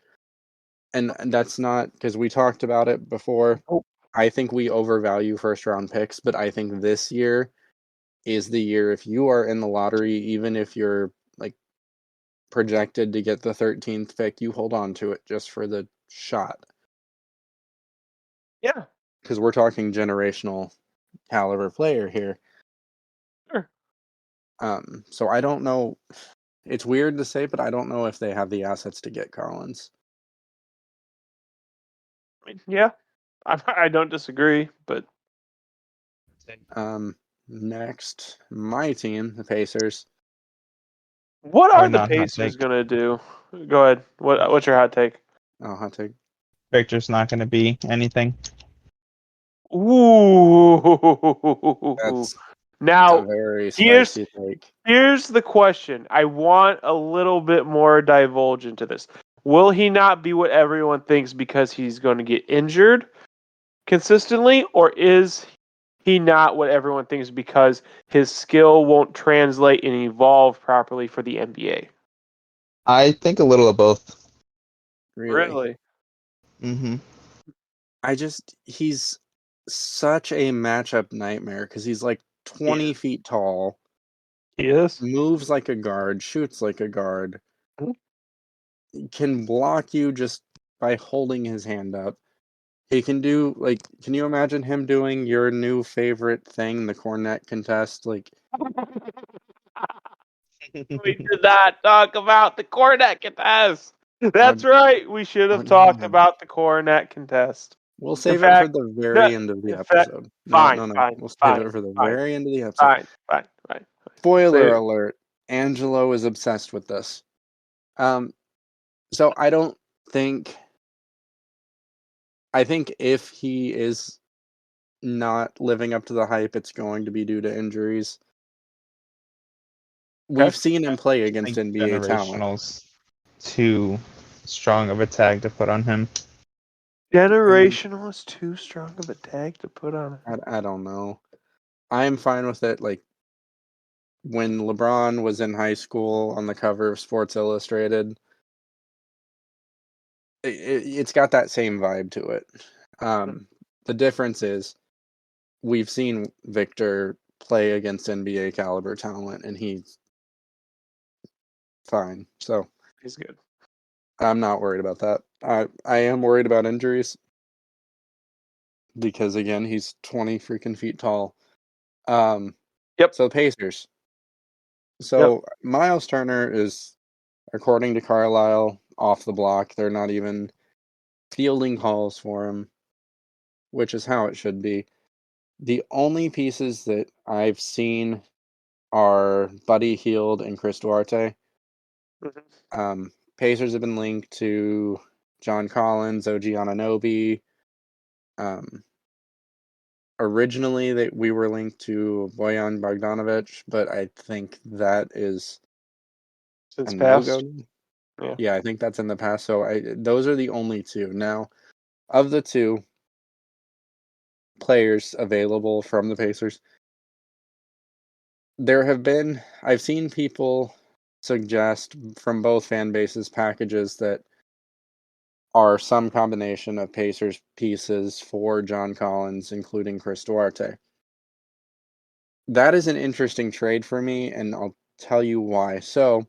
[SPEAKER 1] And that's not because we talked about it before. I think we overvalue first round picks, but I think this year is the year if you are in the lottery, even if you're projected to get the 13th pick, you hold on to it just for the shot.
[SPEAKER 2] Yeah.
[SPEAKER 1] Because we're talking generational caliber player here.
[SPEAKER 2] Sure.
[SPEAKER 1] So I don't know. It's weird to say, but I don't know if they have the assets to get Collins.
[SPEAKER 2] Yeah. I don't disagree, but
[SPEAKER 1] Next, my team, the Pacers.
[SPEAKER 2] What are the Pacers going to do? Go ahead. What's your hot take?
[SPEAKER 1] Oh, hot take.
[SPEAKER 3] Victor's not going to be anything.
[SPEAKER 2] Ooh.
[SPEAKER 1] That's
[SPEAKER 2] now,
[SPEAKER 1] a very spicy take.
[SPEAKER 2] Here's the question. I want a little bit more divulge into this. Will he not be what everyone thinks because he's going to get injured consistently, or is he not what everyone thinks because his skill won't translate and evolve properly for the NBA?
[SPEAKER 3] I think a little of both.
[SPEAKER 2] Really?
[SPEAKER 3] Mm-hmm.
[SPEAKER 1] He's such a matchup nightmare because he's like 20 feet tall.
[SPEAKER 2] He is.
[SPEAKER 1] Moves like a guard, shoots like a guard. Can block you just by holding his hand up. He can do, like, can you imagine him doing your new favorite thing, the Kornet Contest? Like,
[SPEAKER 2] We did not talk about the Kornet Contest. That's right. We should have talked about the Kornet Contest.
[SPEAKER 1] We'll save it for the very end of the episode.
[SPEAKER 2] Fine.
[SPEAKER 1] We'll save it for the very end of the episode.
[SPEAKER 2] Fine.
[SPEAKER 1] Spoiler alert. Angelo is obsessed with this. So I think if he is not living up to the hype, it's going to be due to injuries. We've seen him play against NBA talent.
[SPEAKER 3] Too strong of a tag to put on him.
[SPEAKER 2] Generational is too strong of a tag to put on him.
[SPEAKER 1] I don't know. I'm fine with it. Like, when LeBron was in high school on the cover of Sports Illustrated, it's got that same vibe to it. The difference is we've seen Victor play against NBA caliber talent, and he's fine. So
[SPEAKER 2] he's good.
[SPEAKER 1] I'm not worried about that. I am worried about injuries because, again, he's 20 freaking feet tall.
[SPEAKER 2] Yep.
[SPEAKER 1] So Pacers. So Miles Turner is, according to Carlisle, off the block. They're not even fielding calls for him, which is how it should be. The only pieces that I've seen are Buddy Hield and Chris Duarte. Pacers have been linked to John Collins, OG Anunoby. Originally, we were linked to Bojan Bogdanovic, but I think that is
[SPEAKER 2] since past.
[SPEAKER 1] Yeah, I think that's in the past. So those are the only two. Now, of the two players available from the Pacers, I've seen people suggest from both fan bases packages that are some combination of Pacers pieces for John Collins, including Chris Duarte. That is an interesting trade for me, and I'll tell you why. So,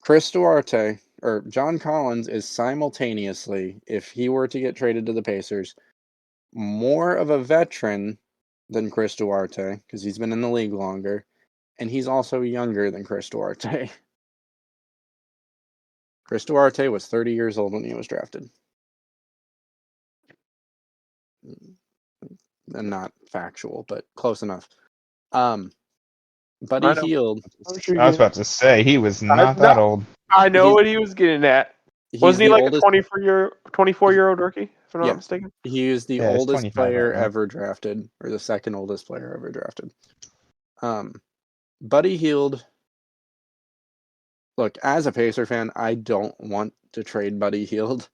[SPEAKER 1] Chris Duarte, or John Collins, is simultaneously, if he were to get traded to the Pacers, more of a veteran than Chris Duarte, because he's been in the league longer, and he's also younger than Chris Duarte. Chris Duarte was 30 years old when he was drafted. And not factual, but close enough. Buddy Hield.
[SPEAKER 3] I was about to say, he was not that old.
[SPEAKER 2] I know what he was getting at. Wasn't he like a 24-year-old rookie, if I'm not mistaken?
[SPEAKER 1] He is the oldest player ever drafted, or the second oldest player ever drafted. Buddy Hield. Look, as a Pacer fan, I don't want to trade Buddy Hield.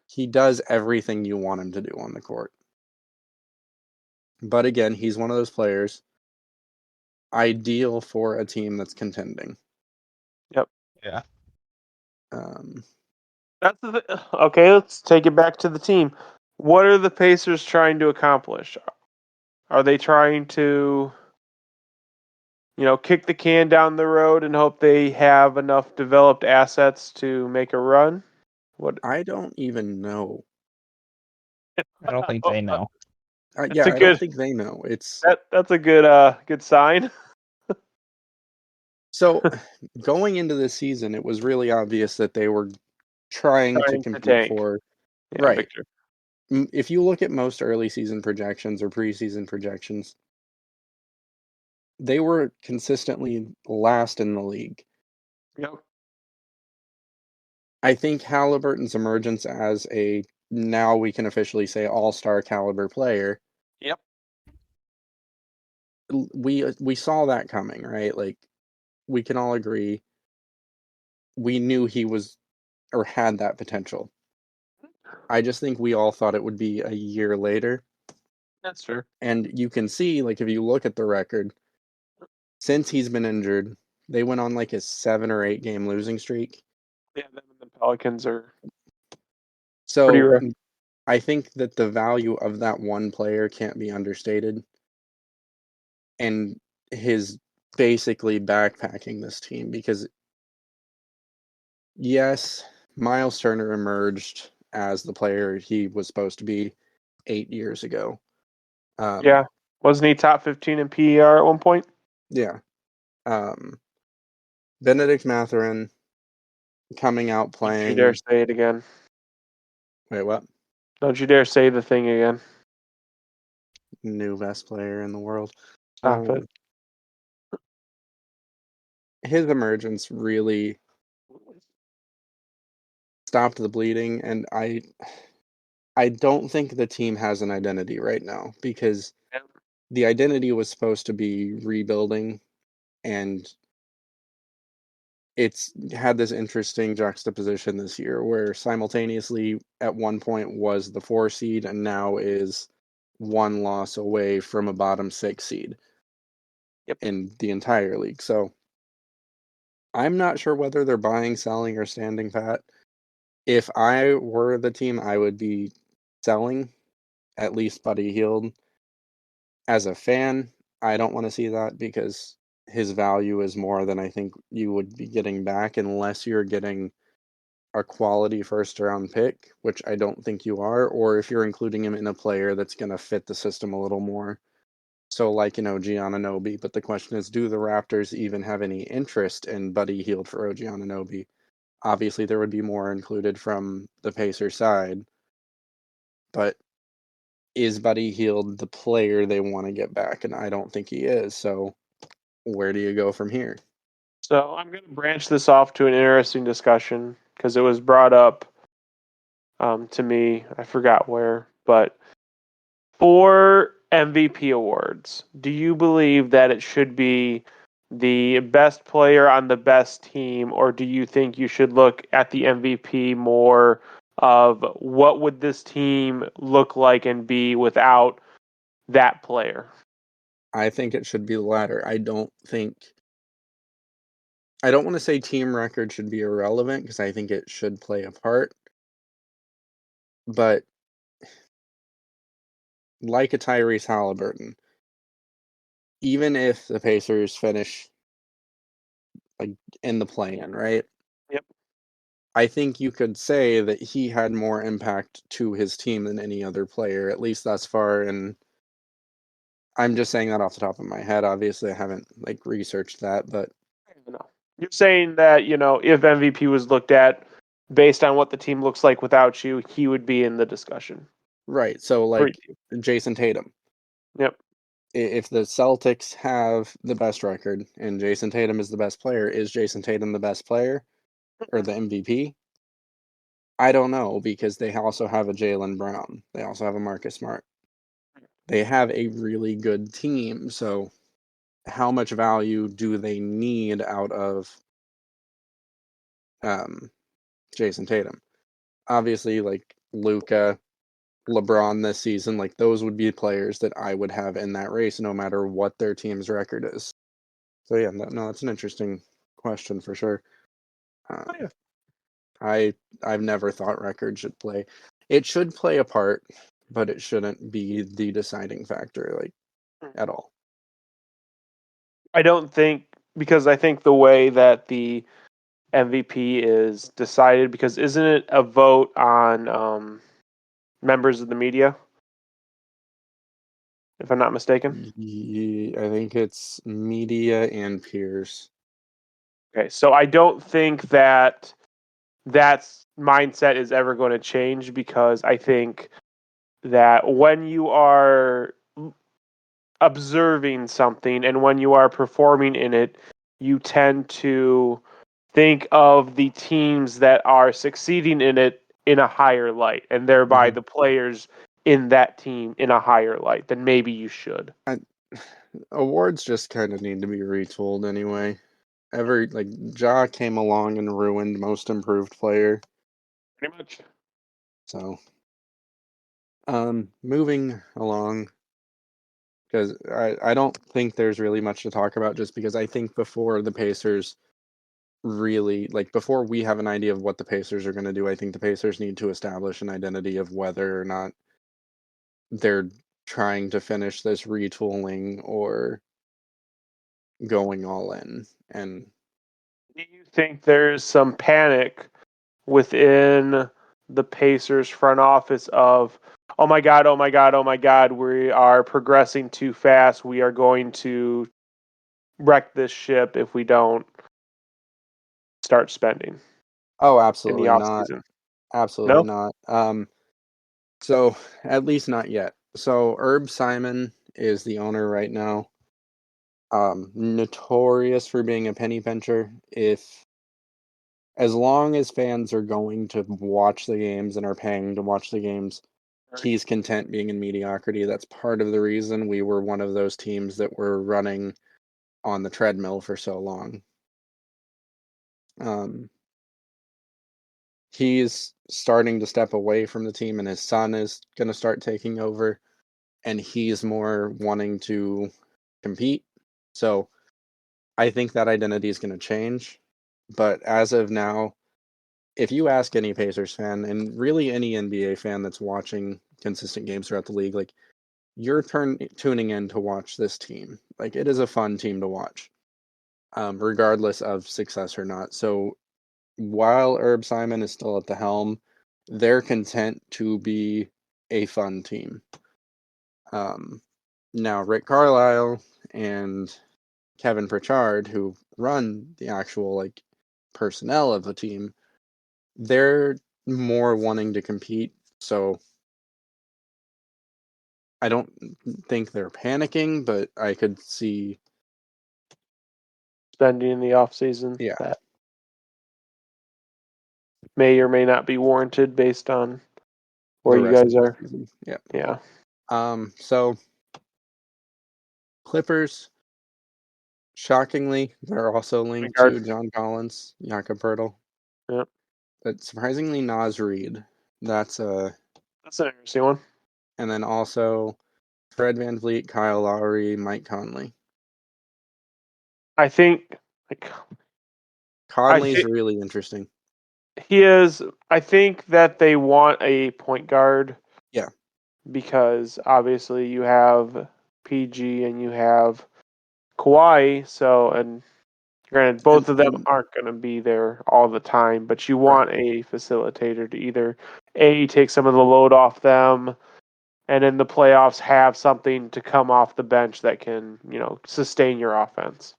[SPEAKER 1] He does everything you want him to do on the court. But again, he's one of those players ideal for a team that's contending.
[SPEAKER 2] Yep.
[SPEAKER 3] Yeah.
[SPEAKER 2] That's okay, let's take it back to the team. What are the Pacers trying to accomplish? Are they trying to, kick the can down the road and hope they have enough developed assets to make a run? What?
[SPEAKER 1] I don't even know.
[SPEAKER 3] I don't think they know.
[SPEAKER 1] I don't think they know.
[SPEAKER 2] That's a good sign.
[SPEAKER 1] So, going into this season, it was really obvious that they were trying to compete for
[SPEAKER 2] Victor.
[SPEAKER 1] If you look at most early season projections or preseason projections, they were consistently last in the league.
[SPEAKER 2] Yep.
[SPEAKER 1] I think Halliburton's emergence as a, now we can officially say, all-star caliber player.
[SPEAKER 2] Yep.
[SPEAKER 1] We saw that coming, right? Like, we can all agree we knew he was or had that potential. I just think we all thought it would be a year later.
[SPEAKER 2] That's fair.
[SPEAKER 1] And you can see, like, if you look at the record, since he's been injured, they went on like a 7 or 8 game losing streak.
[SPEAKER 2] Yeah, them and the Pelicans are pretty
[SPEAKER 1] So
[SPEAKER 2] rough.
[SPEAKER 1] I think that the value of that one player can't be understated. And his basically backpacking this team, because yes, Miles Turner emerged as the player he was supposed to be 8 years ago.
[SPEAKER 2] Yeah. Wasn't he top 15 in PER at one point?
[SPEAKER 1] Yeah. Benedict Mathurin coming out playing.
[SPEAKER 2] Don't you dare say it again.
[SPEAKER 1] Wait, what?
[SPEAKER 2] Don't you dare say the thing again.
[SPEAKER 1] New best player in the world.
[SPEAKER 2] Stop it.
[SPEAKER 1] His emergence really stopped the bleeding, and I don't think the team has an identity right now, because the identity was supposed to be rebuilding, and it's had this interesting juxtaposition this year where simultaneously at one point was the 4 seed and now is 1 loss away from a bottom 6 seed in the entire league. So I'm not sure whether they're buying, selling, or standing pat. If I were the team, I would be selling at least Buddy Hield. As a fan, I don't want to see that, because his value is more than I think you would be getting back, unless you're getting a quality first round pick, which I don't think you are, or if you're including him in a player that's going to fit the system a little more. So, like, Giannonobi. But the question is, do the Raptors even have any interest in Buddy Hield for Giannonobi? Obviously, there would be more included from the Pacers side. But is Buddy Hield the player they want to get back? And I don't think he is. So where do you go from here?
[SPEAKER 2] So I'm going to branch this off to an interesting discussion, because it was brought up to me. I forgot where, but for MVP awards, do you believe that it should be the best player on the best team, or do you think you should look at the MVP more of what would this team look like and be without that player?
[SPEAKER 1] I think it should be the latter. I don't want to say team record should be irrelevant, because I think it should play a part. But like a Tyrese Halliburton, even if the Pacers finish like in the play-in, right?
[SPEAKER 2] Yep.
[SPEAKER 1] I think you could say that he had more impact to his team than any other player, at least thus far. And I'm just saying that off the top of my head. Obviously, I haven't researched that, but
[SPEAKER 2] you're saying that, if MVP was looked at based on what the team looks like without you, he would be in the discussion.
[SPEAKER 1] Right. So Jason Tatum.
[SPEAKER 2] Yep.
[SPEAKER 1] If the Celtics have the best record and Jason Tatum is the best player, is Jason Tatum the best player or the MVP? I don't know, because they also have a Jaylen Brown. They also have a Marcus Smart. They have a really good team. So how much value do they need out of Jason Tatum? Obviously, like Luka, LeBron this season, those would be players that I would have in that race no matter what their team's record is. So yeah, no, that's an interesting question for sure. I've never thought record should play. It should play a part, but it shouldn't be the deciding factor at all.
[SPEAKER 2] I don't think, because I think the way that the MVP is decided, because isn't it a vote on members of the media, if I'm not mistaken?
[SPEAKER 1] I think it's media and peers.
[SPEAKER 2] Okay, so I don't think that mindset is ever going to change, because I think that when you are observing something, and when you are performing in it, you tend to think of the teams that are succeeding in it in a higher light, and thereby the players in that team in a higher light than maybe you should.
[SPEAKER 1] Awards just kind of need to be retooled anyway. Ja came along and ruined most improved player.
[SPEAKER 2] Pretty much.
[SPEAKER 1] So, moving along, because I don't think there's really much to talk about, just because I think before the Pacers really, before we have an idea of what the Pacers are going to do, I think the Pacers need to establish an identity of whether or not they're trying to finish this retooling or going all in. And
[SPEAKER 2] do you think there's some panic within the Pacers front office of, oh my God, we are progressing too fast. We are going to wreck this ship if we don't start spending.
[SPEAKER 1] Oh,
[SPEAKER 2] absolutely
[SPEAKER 1] in the not.
[SPEAKER 2] Offseason.
[SPEAKER 1] Absolutely
[SPEAKER 2] No?
[SPEAKER 1] not. So at least not yet. So Herb Simon is the owner right now. Notorious for being a penny pincher. As long as fans are going to watch the games and are paying to watch the games, he's content being in mediocrity. That's part of the reason we were one of those teams that were running on the treadmill for so long. He's starting to step away from the team, and his son is going to start taking over, and he's more wanting to compete. So I think that identity is going to change. But as of now, if you ask any Pacers fan, and really any NBA fan that's watching consistent games throughout the league, you're tuning in to watch this team. It is a fun team to watch, regardless of success or not. So while Herb Simon is still at the helm, they're content to be a fun team. Now Rick Carlisle and Kevin Pritchard, who run the actual personnel of the team, they're more wanting to compete. So I don't think they're panicking, but I could see
[SPEAKER 2] spending in the offseason.
[SPEAKER 1] Yeah.
[SPEAKER 2] That may or may not be warranted based on where you guys are.
[SPEAKER 1] Yeah.
[SPEAKER 2] Yeah.
[SPEAKER 1] So Clippers, shockingly, they're also linked to John Collins, Jakob Poeltl.
[SPEAKER 2] Yep.
[SPEAKER 1] But surprisingly, Naz Reid. That's an
[SPEAKER 2] interesting one.
[SPEAKER 1] And then also Fred VanVleet, Kyle Lowry, Mike Conley.
[SPEAKER 2] I think
[SPEAKER 1] Conley's really interesting.
[SPEAKER 2] He is. I think that they want a point guard.
[SPEAKER 1] Yeah.
[SPEAKER 2] Because obviously you have PG and you have Kawhi, so, and granted, both of them aren't going to be there all the time, but you want a facilitator to either take some of the load off them, and in the playoffs have something to come off the bench that can, sustain your offense.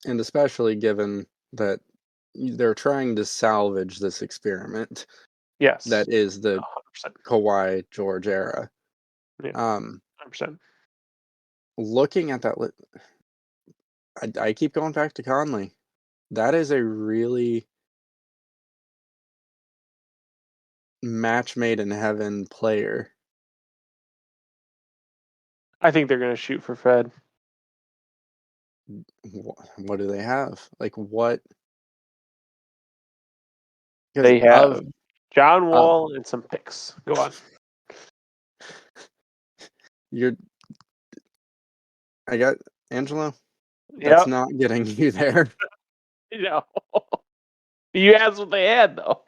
[SPEAKER 1] And especially given that they're trying to salvage this experiment.
[SPEAKER 2] Yes.
[SPEAKER 1] That is the 100%. Kawhi George era.
[SPEAKER 2] Yeah. 100%.
[SPEAKER 1] Looking at that, I keep going back to Conley. That is a really match made in heaven player.
[SPEAKER 2] I think they're going to shoot for Fed.
[SPEAKER 1] What do they have? What?
[SPEAKER 2] They have John Wall and some picks. Go on.
[SPEAKER 1] I got Angelo. That's not getting you there.
[SPEAKER 2] No. You asked what they had, though.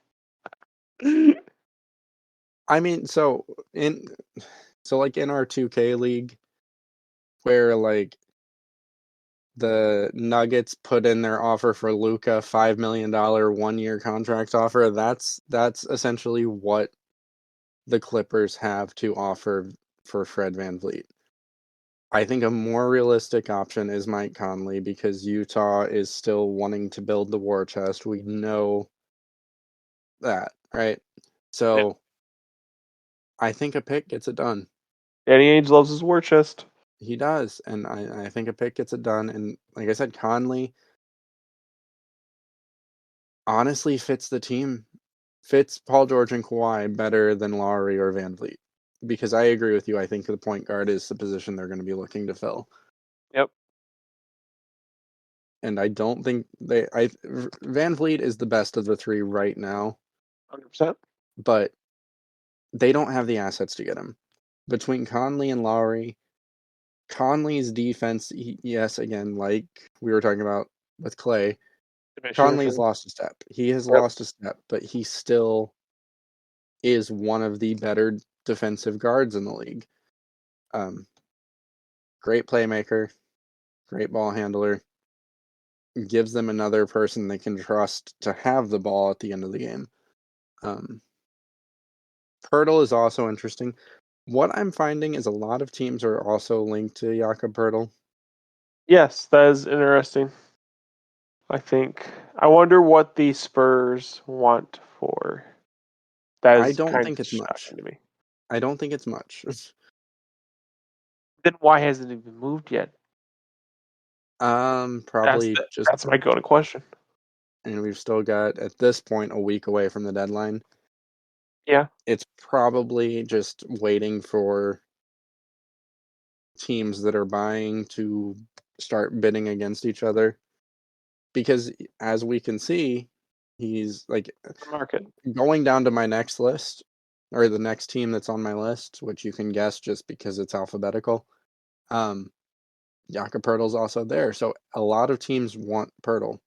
[SPEAKER 1] I mean, so in our 2K league, where the Nuggets put in their offer for Luka, $5 million 1-year contract offer, that's essentially what the Clippers have to offer for Fred VanVleet. I think a more realistic option is Mike Conley, because Utah is still wanting to build the war chest. We know that, right? So I think a pick gets it done.
[SPEAKER 2] Danny Ainge loves his war chest.
[SPEAKER 1] He does, and I think a pick gets it done. And like I said, Conley honestly fits the team, fits Paul George and Kawhi better than Lowry or Van Vliet. Because I agree with you, I think the point guard is the position they're going to be looking to fill.
[SPEAKER 2] Yep.
[SPEAKER 1] And I don't think Van Vliet is the best of the three right now.
[SPEAKER 2] 100%.
[SPEAKER 1] But they don't have the assets to get him. Between Conley and Lowry, Conley's defense, yes, again, like we were talking about with Clay, Conley's lost a step. He has lost a step, but he still is one of the better defensive guards in the league. Great playmaker, great ball handler, gives them another person they can trust to have the ball at the end of the game. Poeltl is also interesting. What I'm finding is a lot of teams are also linked to Jakob Poeltl.
[SPEAKER 2] Yes, that is interesting. I think. I wonder what the Spurs want for.
[SPEAKER 1] I don't think it's much.
[SPEAKER 2] To me.
[SPEAKER 1] I don't think it's much.
[SPEAKER 2] Then why hasn't it been moved yet?
[SPEAKER 1] Probably
[SPEAKER 2] that's my go-to question.
[SPEAKER 1] And we've still got, at this point, a week away from the deadline.
[SPEAKER 2] Yeah.
[SPEAKER 1] It's probably just waiting for teams that are buying to start bidding against each other. Because as we can see, he's like
[SPEAKER 2] market.
[SPEAKER 1] Going down to my next list, or the next team that's on my list, which you can guess just because it's alphabetical. Jakob Poeltl's also there. So a lot of teams want Poeltl.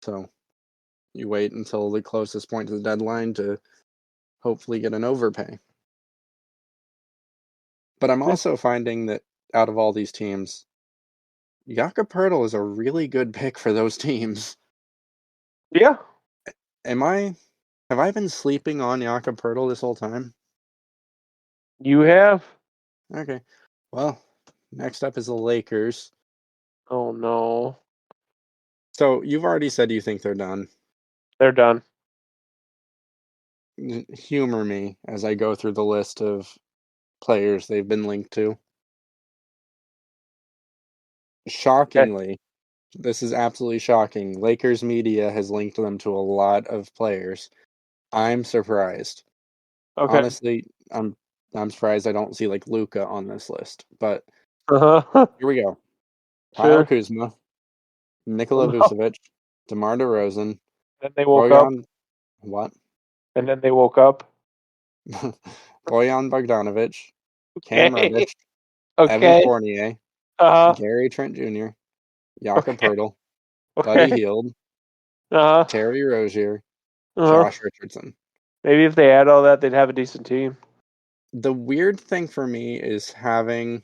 [SPEAKER 1] So you wait until the closest point to the deadline to hopefully get an overpay. But I'm also finding that out of all these teams, Jakob Poeltl is a really good pick for those teams.
[SPEAKER 2] Yeah.
[SPEAKER 1] Have I been sleeping on Jakob Poeltl this whole time?
[SPEAKER 2] You have.
[SPEAKER 1] Okay. Well, next up is the Lakers.
[SPEAKER 2] Oh no.
[SPEAKER 1] So you've already said you think they're done.
[SPEAKER 2] They're done.
[SPEAKER 1] Humor me as I go through the list of players they've been linked to. Shockingly, this is absolutely shocking. Lakers media has linked them to a lot of players. I'm surprised.
[SPEAKER 2] Okay.
[SPEAKER 1] Honestly, I'm surprised I don't see like Luka on this list. But here we go. Kyle Kuzma, Nikola Vucevic, DeMar DeRozan.
[SPEAKER 2] Then they woke up.
[SPEAKER 1] What?
[SPEAKER 2] And then they woke up.
[SPEAKER 1] Bojan Bogdanovic, Cam Reddish, Evan Fournier, Gary Trent Jr., Jakob Poeltl, Buddy Hield, Terry Rozier, Josh Richardson.
[SPEAKER 2] Maybe if they add all that, they'd have a decent team.
[SPEAKER 1] The weird thing for me is having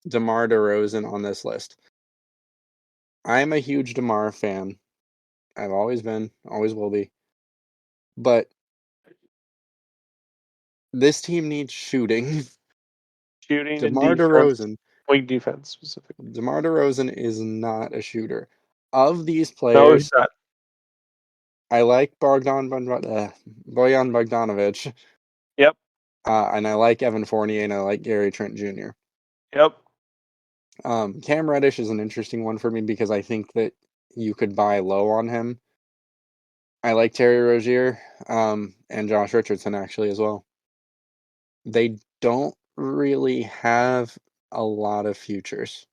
[SPEAKER 1] DeMar DeRozan on this list. I'm a huge DeMar fan. I've always been, always will be. But this team needs shooting.
[SPEAKER 2] Shooting
[SPEAKER 1] DeMar
[SPEAKER 2] and
[SPEAKER 1] DeRozan.
[SPEAKER 2] Wing defense specifically.
[SPEAKER 1] DeMar DeRozan is not a shooter. Of these players,
[SPEAKER 2] no, he's not.
[SPEAKER 1] I like Bojan Bogdanovic.
[SPEAKER 2] Yep.
[SPEAKER 1] And I like Evan Fournier, and I like Gary Trent Jr.
[SPEAKER 2] Yep.
[SPEAKER 1] Cam Reddish is an interesting one for me because I think that you could buy low on him. I like Terry Rozier and Josh Richardson actually as well. They don't really have a lot of futures.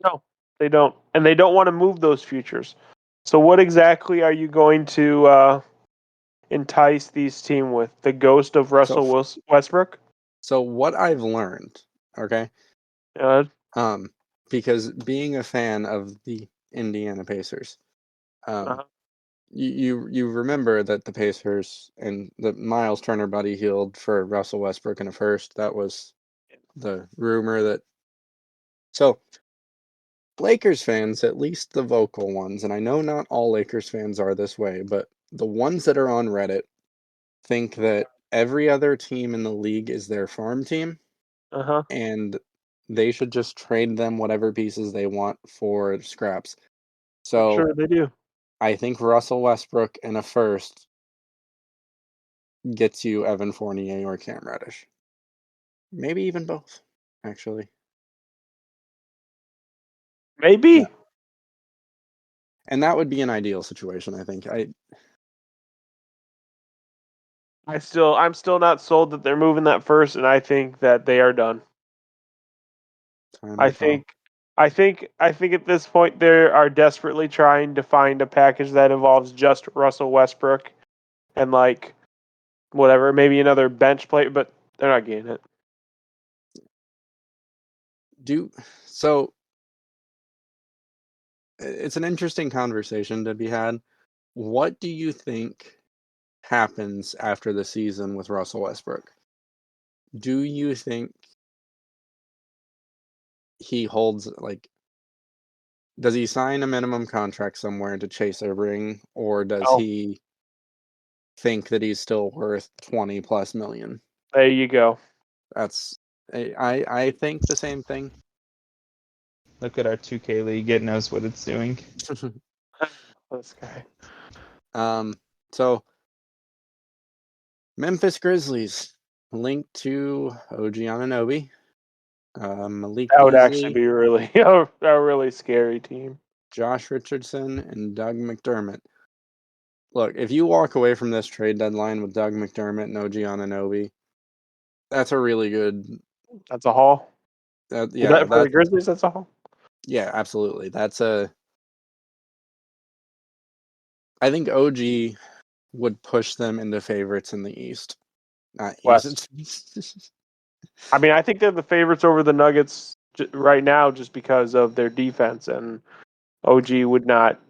[SPEAKER 2] No, they don't. And they don't want to move those futures. So what exactly are you going to entice these team with? The ghost of Russell Westbrook?
[SPEAKER 1] So what I've learned, okay? Because being a fan of the Indiana Pacers, you remember that the Pacers and the Miles Turner Buddy Hield for Russell Westbrook in a first. That was the rumor that. So Lakers fans, at least the vocal ones, and I know not all Lakers fans are this way, but the ones that are on Reddit think that every other team in the league is their farm team, and they should just trade them whatever pieces they want for scraps. So
[SPEAKER 2] sure they do.
[SPEAKER 1] I think Russell Westbrook in a first gets you Evan Fournier or Cam Reddish. Maybe even both, actually.
[SPEAKER 2] Maybe.
[SPEAKER 1] Yeah. And that would be an ideal situation, I think.
[SPEAKER 2] I'm still not sold that they're moving that first, and I think that they are done. I think at this point they are desperately trying to find a package that involves just Russell Westbrook and like whatever, maybe another bench player, but they're not getting it.
[SPEAKER 1] So it's an interesting conversation to be had. What do you think happens after the season with Russell Westbrook? Do you think he holds, like, does he sign a minimum contract somewhere to chase a ring, or does he think that he's still worth 20 plus million?
[SPEAKER 2] There you go.
[SPEAKER 1] I think the same thing.
[SPEAKER 3] Look at our 2K league; it knows what it's doing.
[SPEAKER 2] This guy.
[SPEAKER 1] So Memphis Grizzlies linked to OG Anunoby. Malik
[SPEAKER 2] That would
[SPEAKER 1] Beasley,
[SPEAKER 2] actually be really a really scary team.
[SPEAKER 1] Josh Richardson, and Doug McDermott. Look, if you walk away from this trade deadline with Doug McDermott and OG Anunoby, that's a really good.
[SPEAKER 2] That's a haul.
[SPEAKER 1] For
[SPEAKER 2] the Grizzlies, that's a haul.
[SPEAKER 1] Yeah, absolutely. I think OG would push them into favorites in the East, not
[SPEAKER 2] West.
[SPEAKER 1] East.
[SPEAKER 2] I mean, I think they're the favorites over the Nuggets right now just because of their defense, and OG would not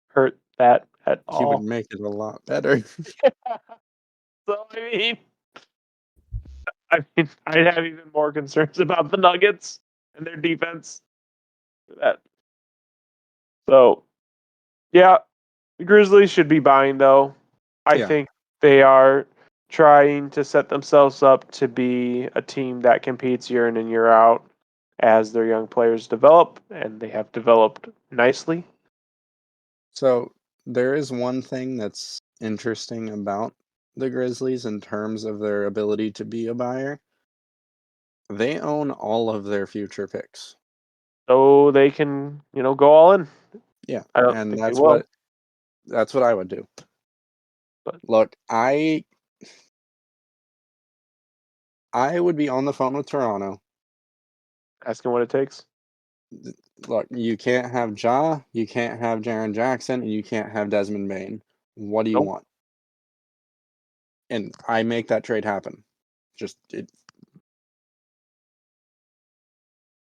[SPEAKER 2] hurt that at all.
[SPEAKER 1] He would make it a lot better.
[SPEAKER 2] So, I'd have even more concerns about the Nuggets and their defense for that. So, yeah, the Grizzlies should be buying, though. I think they are trying to set themselves up to be a team that competes year in and year out as their young players develop, and they have developed nicely.
[SPEAKER 1] So there is one thing that's interesting about the Grizzlies in terms of their ability to be a buyer. They own all of their future picks.
[SPEAKER 2] So they can, go all in.
[SPEAKER 1] Yeah.
[SPEAKER 2] I don't think they will.
[SPEAKER 1] That's what I would do.
[SPEAKER 2] But
[SPEAKER 1] look, I would be on the phone with Toronto.
[SPEAKER 2] Asking what it takes.
[SPEAKER 1] Look, you can't have Ja, you can't have Jaren Jackson, and you can't have Desmond Bane. What do you want? And I make that trade happen.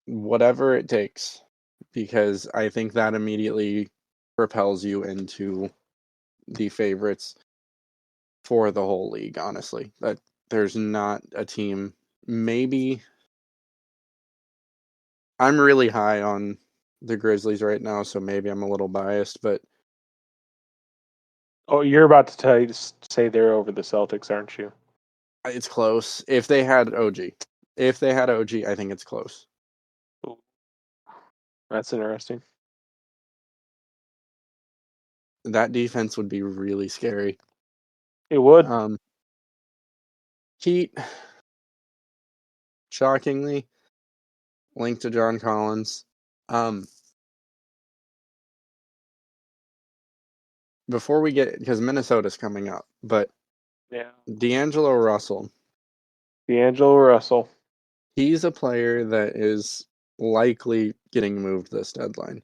[SPEAKER 1] Whatever it takes, because I think that immediately propels you into the favorites for the whole league, honestly. That there's not a team. Maybe I'm really high on the Grizzlies right now, so maybe I'm a little biased, but
[SPEAKER 2] you're about to say they're over the Celtics, aren't you?
[SPEAKER 1] It's close. If they had OG, I think it's close.
[SPEAKER 2] Ooh. That's interesting.
[SPEAKER 1] That defense would be really scary.
[SPEAKER 2] It would.
[SPEAKER 1] Heat, shockingly, linked to John Collins. Before we get, because Minnesota's coming up, but
[SPEAKER 2] yeah,
[SPEAKER 1] D'Angelo Russell. He's a player that is likely getting moved this deadline.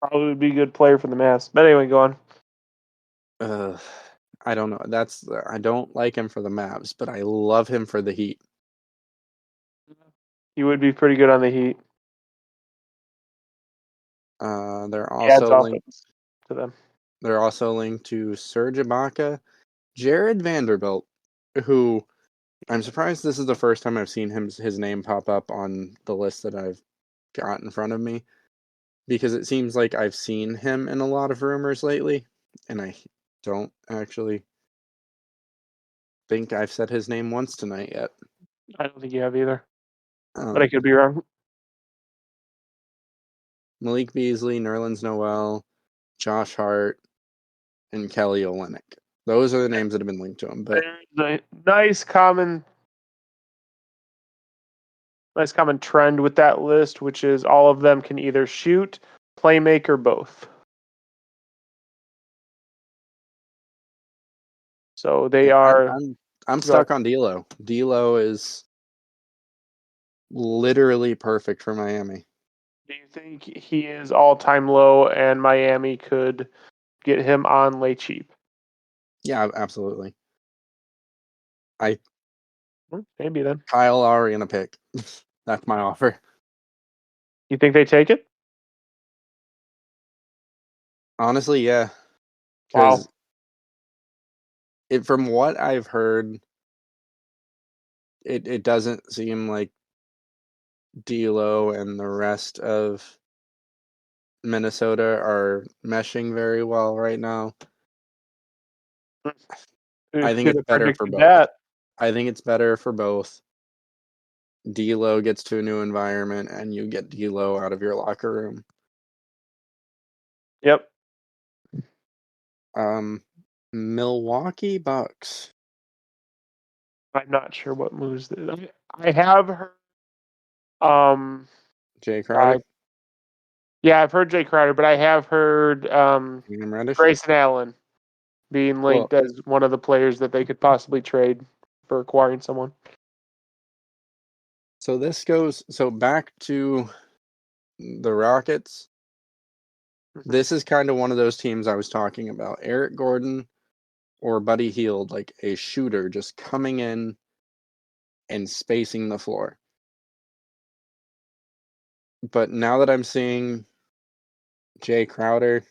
[SPEAKER 2] Probably would be a good player for the Mavs. But anyway, go on.
[SPEAKER 1] I don't know. I don't like him for the Mavs, but I love him for the Heat.
[SPEAKER 2] He would be pretty good on the Heat.
[SPEAKER 1] They're also linked
[SPEAKER 2] to them.
[SPEAKER 1] They're also linked to Serge Ibaka, Jared Vanderbilt, who I'm surprised this is the first time I've seen his name pop up on the list that I've got in front of me, because it seems like I've seen him in a lot of rumors lately, and I don't actually think I've said his name once tonight yet.
[SPEAKER 2] I don't think you have either, but I could be wrong.
[SPEAKER 1] Malik Beasley, Nerlens Noel, Josh Hart, and Kelly Olynyk. Those are the names that have been linked to him. But
[SPEAKER 2] there's a nice common trend with that list, which is all of them can either shoot, play make, or both. So they are.
[SPEAKER 1] I'm stuck on D'Lo. D'Lo is literally perfect for Miami.
[SPEAKER 2] Do you think he is all-time low, and Miami could get him on lay cheap?
[SPEAKER 1] Yeah, absolutely.
[SPEAKER 2] Maybe then.
[SPEAKER 1] Kyle Lowry in a pick. That's my offer.
[SPEAKER 2] You think they take it?
[SPEAKER 1] Honestly, yeah.
[SPEAKER 2] Wow.
[SPEAKER 1] From what I've heard, it doesn't seem like D'Lo and the rest of Minnesota are meshing very well right now. I think it's better for both. I think it's better for both. D'Lo gets to a new environment, and you get D'Lo out of your locker room.
[SPEAKER 2] Yep.
[SPEAKER 1] Milwaukee Bucks.
[SPEAKER 2] I'm not sure what moves. I have heard.
[SPEAKER 1] Jay Crowder.
[SPEAKER 2] Yeah, I've heard Jay Crowder, but I have heard Grayson Allen being linked as one of the players that they could possibly trade for acquiring someone.
[SPEAKER 1] So this goes back to the Rockets. This is kind of one of those teams I was talking about. Eric Gordon or Buddy Hield, like a shooter just coming in and spacing the floor. But now that I'm seeing Jay Crowder,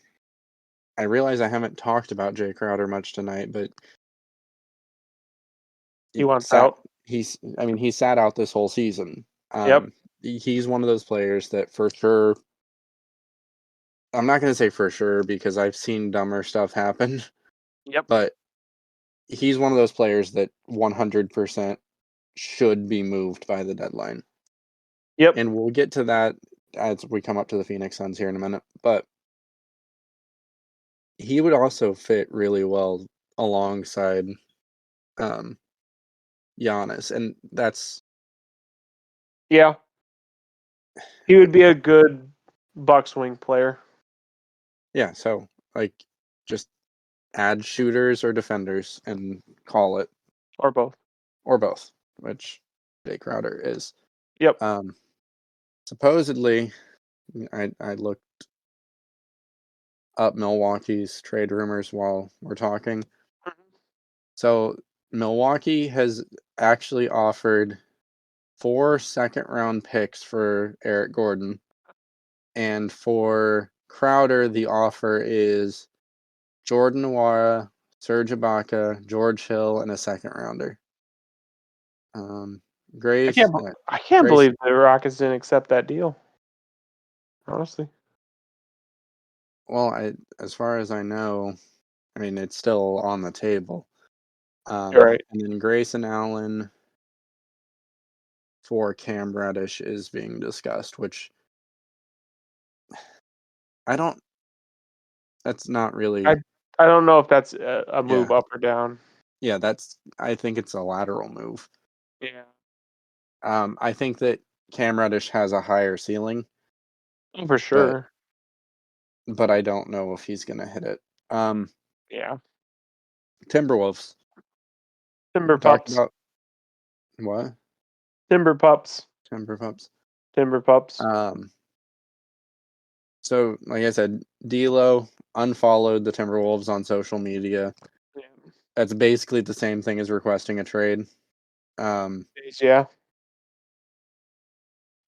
[SPEAKER 1] I realize I haven't talked about Jay Crowder much tonight, but
[SPEAKER 2] he wants out.
[SPEAKER 1] He sat out this whole season.
[SPEAKER 2] Yep.
[SPEAKER 1] He's one of those players that for sure, I'm not going to say for sure because I've seen dumber stuff happen.
[SPEAKER 2] Yep.
[SPEAKER 1] But he's one of those players that 100% should be moved by the deadline.
[SPEAKER 2] Yep.
[SPEAKER 1] And we'll get to that as we come up to the Phoenix Suns here in a minute. But he would also fit really well alongside Giannis. And that's...
[SPEAKER 2] Yeah. He would be a good Bucks wing player.
[SPEAKER 1] Yeah, so, just add shooters or defenders and call it.
[SPEAKER 2] Or both.
[SPEAKER 1] Which Jay Crowder is.
[SPEAKER 2] Yep.
[SPEAKER 1] Supposedly, I looked up Milwaukee's trade rumors while we're talking.
[SPEAKER 2] Mm-hmm.
[SPEAKER 1] So Milwaukee has actually offered 4 second-round picks for Eric Gordon. And for Crowder, the offer is Jordan Nwora, Serge Ibaka, George Hill, and a second-rounder. Grace.
[SPEAKER 2] I can't believe the Rockets didn't accept that deal. Honestly.
[SPEAKER 1] Well, as far as I know, it's still on the table.
[SPEAKER 2] Right.
[SPEAKER 1] And then Grayson Allen for Cam Reddish is being discussed, which that's not really...
[SPEAKER 2] I don't know if that's a move up or down.
[SPEAKER 1] Yeah, I think it's a lateral move.
[SPEAKER 2] Yeah.
[SPEAKER 1] I think that Cam Reddish has a higher ceiling.
[SPEAKER 2] For sure.
[SPEAKER 1] But I don't know if he's going to hit it.
[SPEAKER 2] Yeah.
[SPEAKER 1] Timberwolves.
[SPEAKER 2] Timber Pups.
[SPEAKER 1] What?
[SPEAKER 2] Timber Pups.
[SPEAKER 1] So, like I said, D'Lo unfollowed the Timberwolves on social media.
[SPEAKER 2] Yeah.
[SPEAKER 1] That's basically the same thing as requesting a trade.
[SPEAKER 2] Yeah.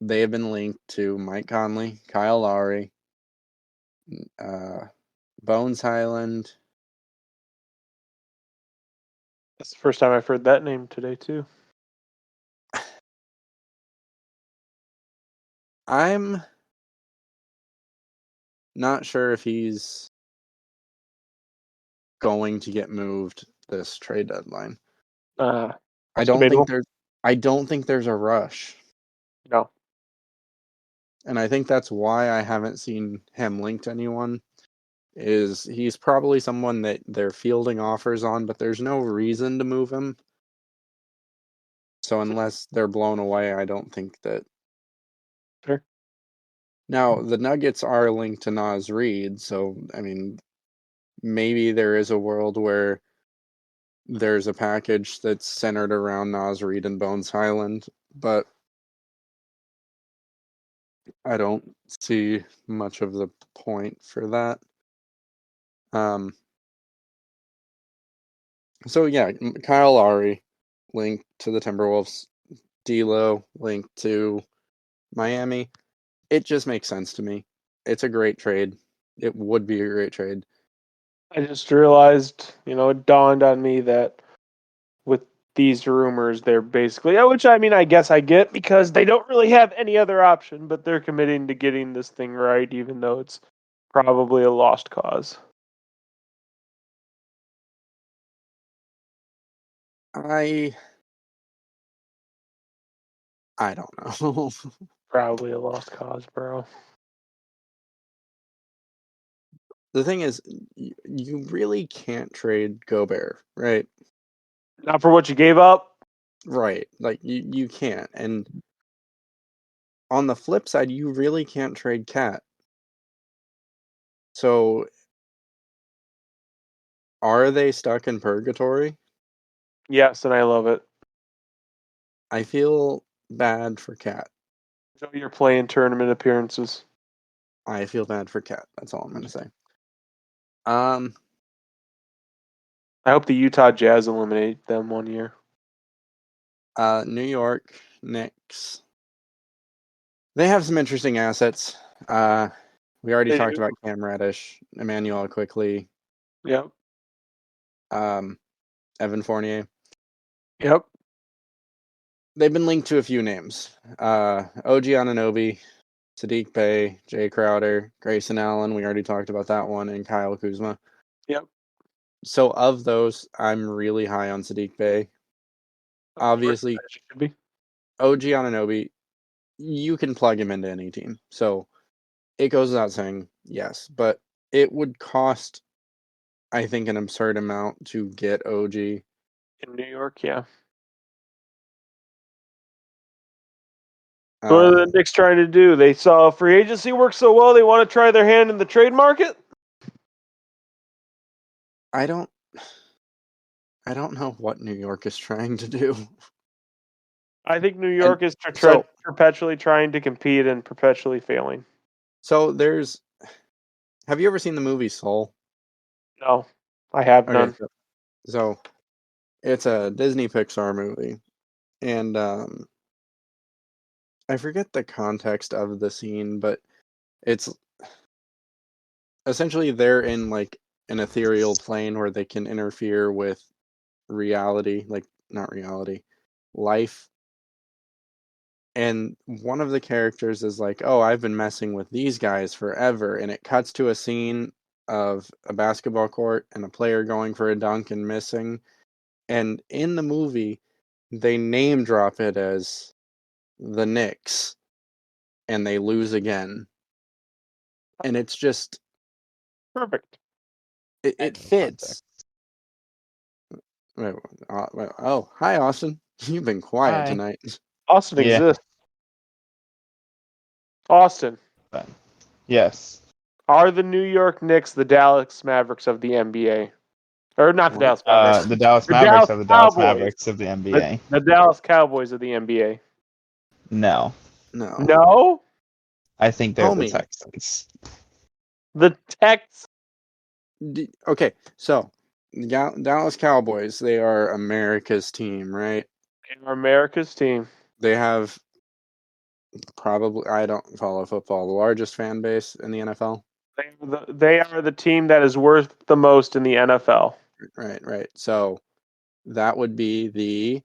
[SPEAKER 1] They have been linked to Mike Conley, Kyle Lowry, Bones Highland.
[SPEAKER 2] That's the first time I've heard that name today, too.
[SPEAKER 1] I'm not sure if he's going to get moved this trade deadline. I don't think there's a rush.
[SPEAKER 2] No.
[SPEAKER 1] And I think that's why I haven't seen him linked to anyone. is he's probably someone that they're fielding offers on, but there's no reason to move him. So unless they're blown away, I don't think that.
[SPEAKER 2] Sure.
[SPEAKER 1] Now, the Nuggets are linked to Naz Reid, so, I mean, maybe there is a world where there's a package that's centered around Naz Reid and Bones Highland, but I don't see much of the point for that. So yeah, Kyle Lowry linked to the Timberwolves, D'Lo linked to Miami. It just makes sense to me. It's a great trade. It would be a great trade.
[SPEAKER 2] I just realized, it dawned on me that with these rumors, they're basically, which I mean, I guess I get because they don't really have any other option, but they're committing to getting this thing right, even though it's probably a lost cause.
[SPEAKER 1] I don't know.
[SPEAKER 2] Probably a lost cause, bro.
[SPEAKER 1] The thing is, you really can't trade Gobert, right?
[SPEAKER 2] Not for what you gave up.
[SPEAKER 1] Right. Like, you can't. And on the flip side, you really can't trade Cat. So, are they stuck in purgatory?
[SPEAKER 2] Yes, and I love it.
[SPEAKER 1] I feel bad for Cat.
[SPEAKER 2] Show your playing tournament appearances.
[SPEAKER 1] I feel bad for Cat. That's all I'm going to say.
[SPEAKER 2] I hope the Utah Jazz eliminate them one year.
[SPEAKER 1] New York Knicks. They have some interesting assets. We already talked about Cam Reddish, Emmanuel Quickly.
[SPEAKER 2] Yep.
[SPEAKER 1] Evan Fournier.
[SPEAKER 2] Yep.
[SPEAKER 1] They've been linked to a few names. OG Anunoby, Sadiq Bey, Jay Crowder, Grayson Allen. We already talked about that one, and Kyle Kuzma.
[SPEAKER 2] Yep.
[SPEAKER 1] So of those, I'm really high on Sadiq Bey. Obviously, OG Anunoby, you can plug him into any team. So it goes without saying, yes. But it would cost, I think, an absurd amount to get OG.
[SPEAKER 2] In New York, yeah. What are the Knicks trying to do? They saw free agency work so well, they want to try their hand in the trade market?
[SPEAKER 1] I don't know what New York is trying to do.
[SPEAKER 2] I think New York is perpetually trying to compete and perpetually failing.
[SPEAKER 1] So have you ever seen the movie Soul?
[SPEAKER 2] No, I have none.
[SPEAKER 1] So it's a Disney Pixar movie, and I forget the context of the scene, but it's essentially they're in like an ethereal plane where they can interfere with reality, like not reality, life. And one of the characters is like, "Oh, I've been messing with these guys forever," and it cuts to a scene of a basketball court and a player going for a dunk and missing. And in the movie, they name drop it as the Knicks, and they lose again. And it's just
[SPEAKER 2] perfect.
[SPEAKER 1] It fits. Oh, hi, Austin. You've been quiet tonight.
[SPEAKER 2] Austin exists. Austin.
[SPEAKER 3] Yes.
[SPEAKER 2] Are the New York Knicks the Dallas Mavericks of the NBA? Or not the Dallas Mavericks.
[SPEAKER 3] The Dallas Mavericks are the Dallas Mavericks of the NBA.
[SPEAKER 2] The Dallas Cowboys of the NBA.
[SPEAKER 3] No.
[SPEAKER 2] No?
[SPEAKER 3] I think they're the Texans.
[SPEAKER 2] The Texans?
[SPEAKER 1] Okay, so Dallas Cowboys, they are America's team, right?
[SPEAKER 2] They are America's team.
[SPEAKER 1] They have probably, I don't follow football, the largest fan base in the NFL.
[SPEAKER 2] They are the team that is worth the most in the NFL.
[SPEAKER 1] Right. So that would be the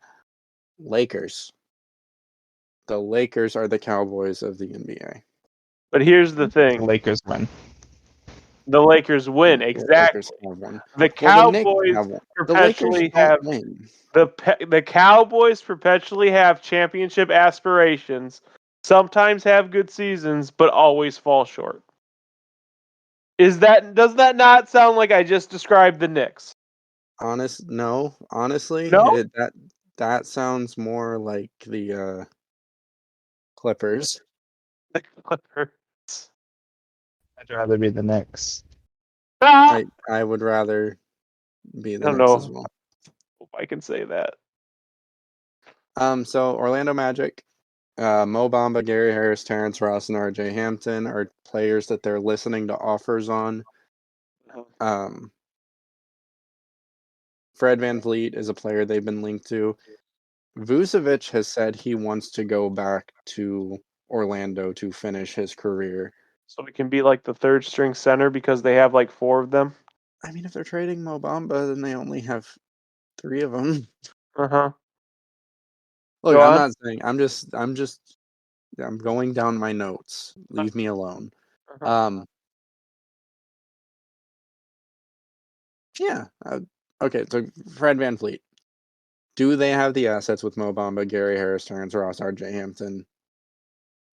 [SPEAKER 1] Lakers. The Lakers are the Cowboys of the NBA.
[SPEAKER 2] But here's the thing.
[SPEAKER 3] The Lakers win.
[SPEAKER 2] The Lakers win, exactly. The Cowboys perpetually have the Cowboys perpetually have championship aspirations. Sometimes have good seasons, but always fall short. Does that not sound like I just described the Knicks?
[SPEAKER 1] Honestly, no. That sounds more like the Clippers.
[SPEAKER 2] The Clippers.
[SPEAKER 3] I'd rather be the Knicks.
[SPEAKER 2] Ah!
[SPEAKER 1] I would rather be the
[SPEAKER 2] I don't
[SPEAKER 1] Knicks
[SPEAKER 2] know
[SPEAKER 1] as well.
[SPEAKER 2] if I can say that.
[SPEAKER 1] So Orlando Magic, Mo Bamba, Gary Harris, Terrence Ross, and RJ Hampton are players that they're listening to offers on. Fred VanVleet is a player they've been linked to. Vucevic has said he wants to go back to Orlando to finish his career.
[SPEAKER 2] So we can be like the third string center because they have like 4 of them.
[SPEAKER 1] I mean, if they're trading Mo Bamba, then they only have 3 of them.
[SPEAKER 2] Uh-huh.
[SPEAKER 1] Look, I'm not saying. I'm going down my notes. Leave me alone.
[SPEAKER 2] Uh-huh.
[SPEAKER 1] Yeah. Okay, so Fred VanVleet. Do they have the assets with Mo Bamba, Gary Harris, Terrence Ross, RJ Hampton?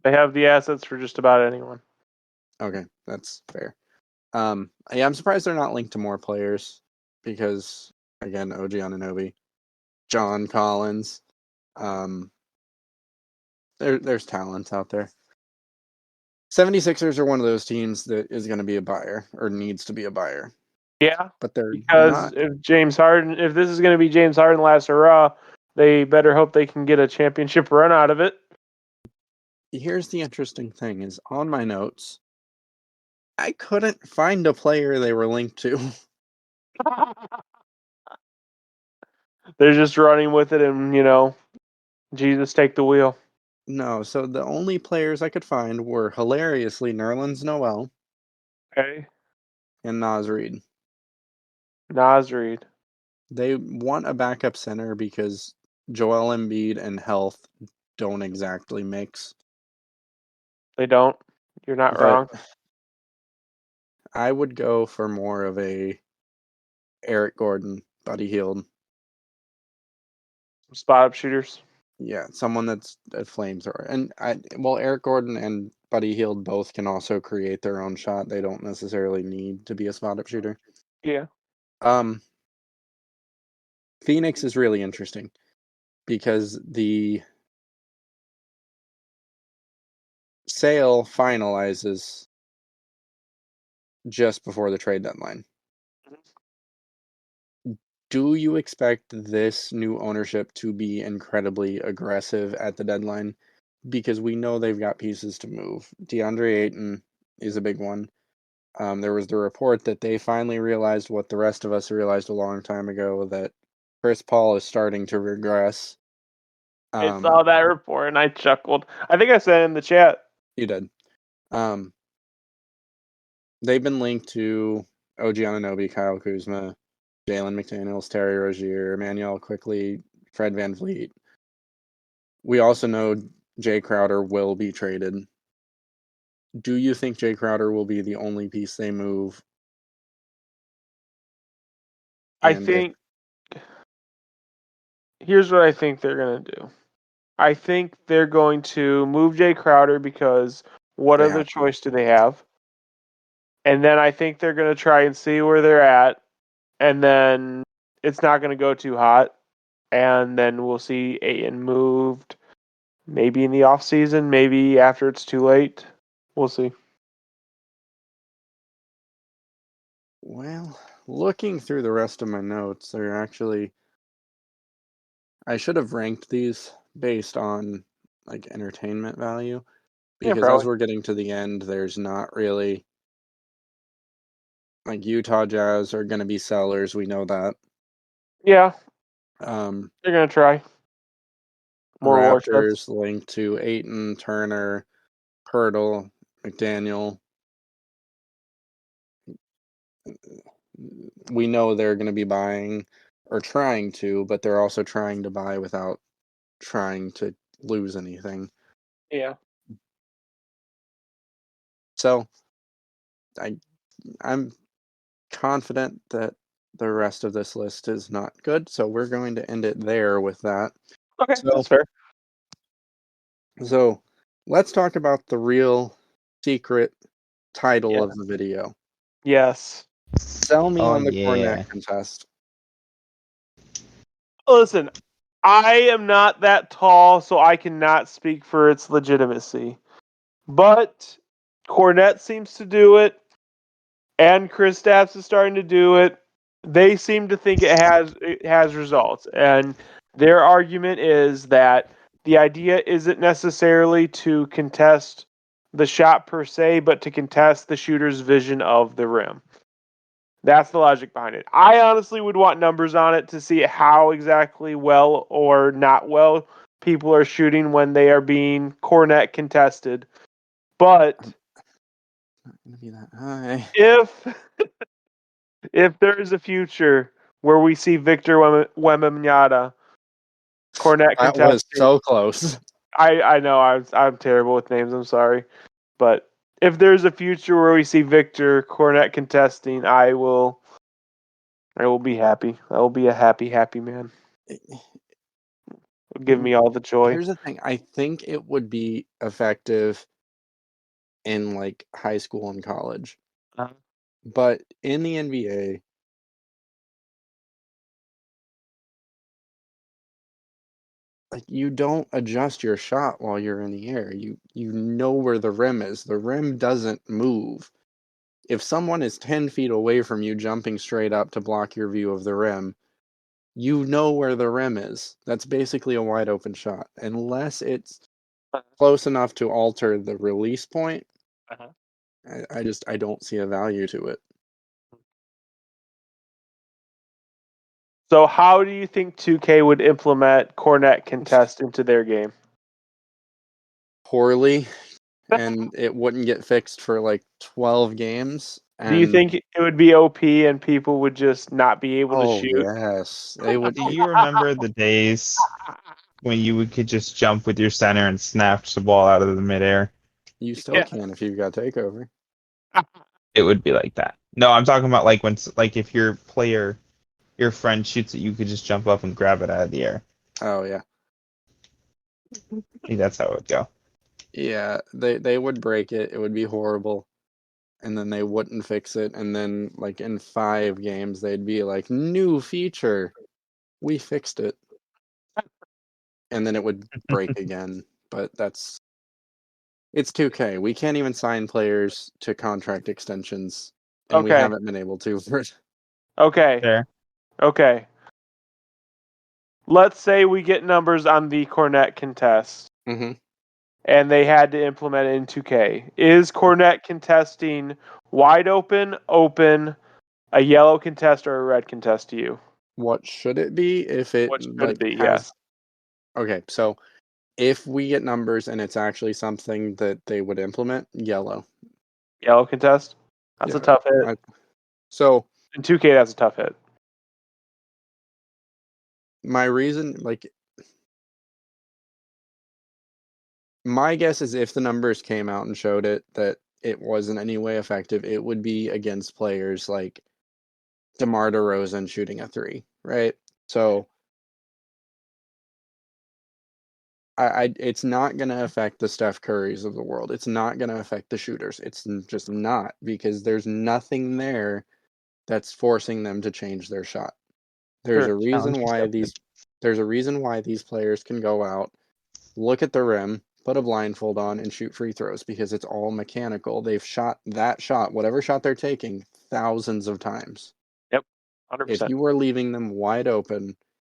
[SPEAKER 2] They have the assets for just about anyone.
[SPEAKER 1] Okay, that's fair. Yeah, I'm surprised they're not linked to more players because, again, OG Anunoby, John Collins, there's talent out there. 76ers are one of those teams that is going to be a buyer or needs to be a buyer.
[SPEAKER 2] Yeah,
[SPEAKER 1] but they're
[SPEAKER 2] because
[SPEAKER 1] not.
[SPEAKER 2] if this is going to be James Harden last hurrah, they better hope they can get a championship run out of it.
[SPEAKER 1] Here's the interesting thing: is on my notes, I couldn't find a player they were linked to.
[SPEAKER 2] They're just running with it, and Jesus take the wheel.
[SPEAKER 1] No, so the only players I could find were hilariously Nerlens Noel,
[SPEAKER 2] Okay,
[SPEAKER 1] and Naz Reid.
[SPEAKER 2] Naz Reid.
[SPEAKER 1] They want a backup center because Joel Embiid and health don't exactly mix.
[SPEAKER 2] They don't. You're not wrong.
[SPEAKER 1] I would go for more of a Eric Gordon, Buddy Hield.
[SPEAKER 2] Some spot up shooters.
[SPEAKER 1] Yeah, someone that's a flamethrower. And Eric Gordon and Buddy Hield both can also create their own shot. They don't necessarily need to be a spot up shooter.
[SPEAKER 2] Yeah.
[SPEAKER 1] Phoenix is really interesting because the sale finalizes just before the trade deadline. Do you expect this new ownership to be incredibly aggressive at the deadline? Because we know they've got pieces to move. DeAndre Ayton is a big one. There was the report that they finally realized what the rest of us realized a long time ago, that Chris Paul is starting to regress.
[SPEAKER 2] I saw that report and I chuckled. I think I said it in the chat.
[SPEAKER 1] You did. They've been linked to OG Anunoby, Kyle Kuzma, Jalen McDaniels, Terry Rozier, Emmanuel Quickly, Fred VanVleet. We also know Jay Crowder will be traded. Do you think Jay Crowder will be the only piece they move?
[SPEAKER 2] Here's what I think they're going to do. I think they're going to move Jay Crowder because what other choice do they have? And then I think they're going to try and see where they're at. And then it's not going to go too hot. And then we'll see Ayton moved maybe in the off season, maybe after it's too late. We'll see.
[SPEAKER 1] Well, looking through the rest of my notes, they're actually... I should have ranked these based on like entertainment value, because as we're getting to the end, there's not really... Like Utah Jazz are going to be sellers, we know that.
[SPEAKER 2] Yeah. They're going to try.
[SPEAKER 1] More Raptors linked to Ayton, Turner, Hurdle, McDaniel. We know they're going to be buying or trying to, but they're also trying to buy without trying to lose anything.
[SPEAKER 2] Yeah.
[SPEAKER 1] So I'm confident that the rest of this list is not good, so we're going to end it there with that.
[SPEAKER 2] Okay, that's fair.
[SPEAKER 1] So let's talk about the real secret title of the video.
[SPEAKER 2] Yes.
[SPEAKER 1] Sell me on the Kornet Contest.
[SPEAKER 2] Listen, I am not that tall, so I cannot speak for its legitimacy. But Kornet seems to do it, and Kristaps is starting to do it. They seem to think it has results, and their argument is that the idea isn't necessarily to contest the shot per se, but to contest the shooter's vision of the rim. That's the logic behind it. I honestly would want numbers on it to see how exactly well or not well people are shooting when they are being Kornet contested. But
[SPEAKER 1] not gonna be that high.
[SPEAKER 2] If there is a future where we see Victor Wembanyama Kornet contested,
[SPEAKER 1] that was so close.
[SPEAKER 2] I know I'm terrible with names. I'm sorry, but if there's a future where we see Victor Kornet contesting, I will be happy. I will be a happy man. It'll give me all the joy.
[SPEAKER 1] Here's the thing. I think it would be effective in like high school and college. But in the NBA, like you don't adjust your shot while you're in the air. You know where the rim is. The rim doesn't move. If someone is 10 feet away from you jumping straight up to block your view of the rim, you know where the rim is. That's basically a wide open shot. Unless it's close enough to alter the release point, I don't see a value to it.
[SPEAKER 2] So how do you think 2K would implement Kornet Contest into their game?
[SPEAKER 1] Poorly, and it wouldn't get fixed for like 12 games.
[SPEAKER 2] Do you think it would be OP and people would just not be able to shoot?
[SPEAKER 1] Yes, they would.
[SPEAKER 3] Do you remember the days when you could just jump with your center and snatch the ball out of the midair?
[SPEAKER 1] You still can if you've got takeover.
[SPEAKER 3] It would be like that. No, I'm talking about like when, like if your friend shoots it, you could just jump up and grab it out of the air.
[SPEAKER 1] Oh yeah.
[SPEAKER 3] I think that's how it would go.
[SPEAKER 1] Yeah, they would break it. It would be horrible. And then they wouldn't fix it. And then like in 5 games, they'd be like, new feature. We fixed it. And then it would break again. But it's 2K. We can't even sign players to contract extensions. And we haven't been able to for it.
[SPEAKER 2] Okay.
[SPEAKER 3] Fair.
[SPEAKER 2] Okay. Let's say we get numbers on the Kornet Contest.
[SPEAKER 1] Mm-hmm.
[SPEAKER 2] And they had to implement it in 2K. Is Kornet contesting wide open, a yellow contest, or a red contest to you?
[SPEAKER 1] What should it be if it
[SPEAKER 2] What should
[SPEAKER 1] like
[SPEAKER 2] it be?
[SPEAKER 1] has...
[SPEAKER 2] Yes.
[SPEAKER 1] Okay, so if we get numbers and it's actually something that they would implement, yellow.
[SPEAKER 2] Yellow contest? That's a tough hit.
[SPEAKER 1] So
[SPEAKER 2] in 2K, that's a tough hit.
[SPEAKER 1] My reason, like, my guess is if the numbers came out and showed it that it wasn't any way effective, it would be against players like DeMar DeRozan shooting a 3, right? So it's not going to affect the Steph Currys of the world. It's not going to affect the shooters. It's just not, because there's nothing there that's forcing them to change their shot. There's a reason why these players can go out, look at the rim, put a blindfold on, and shoot free throws, because it's all mechanical. They've shot that shot, whatever shot they're taking, thousands of times.
[SPEAKER 2] Yep, 100%.
[SPEAKER 1] If you are leaving them wide open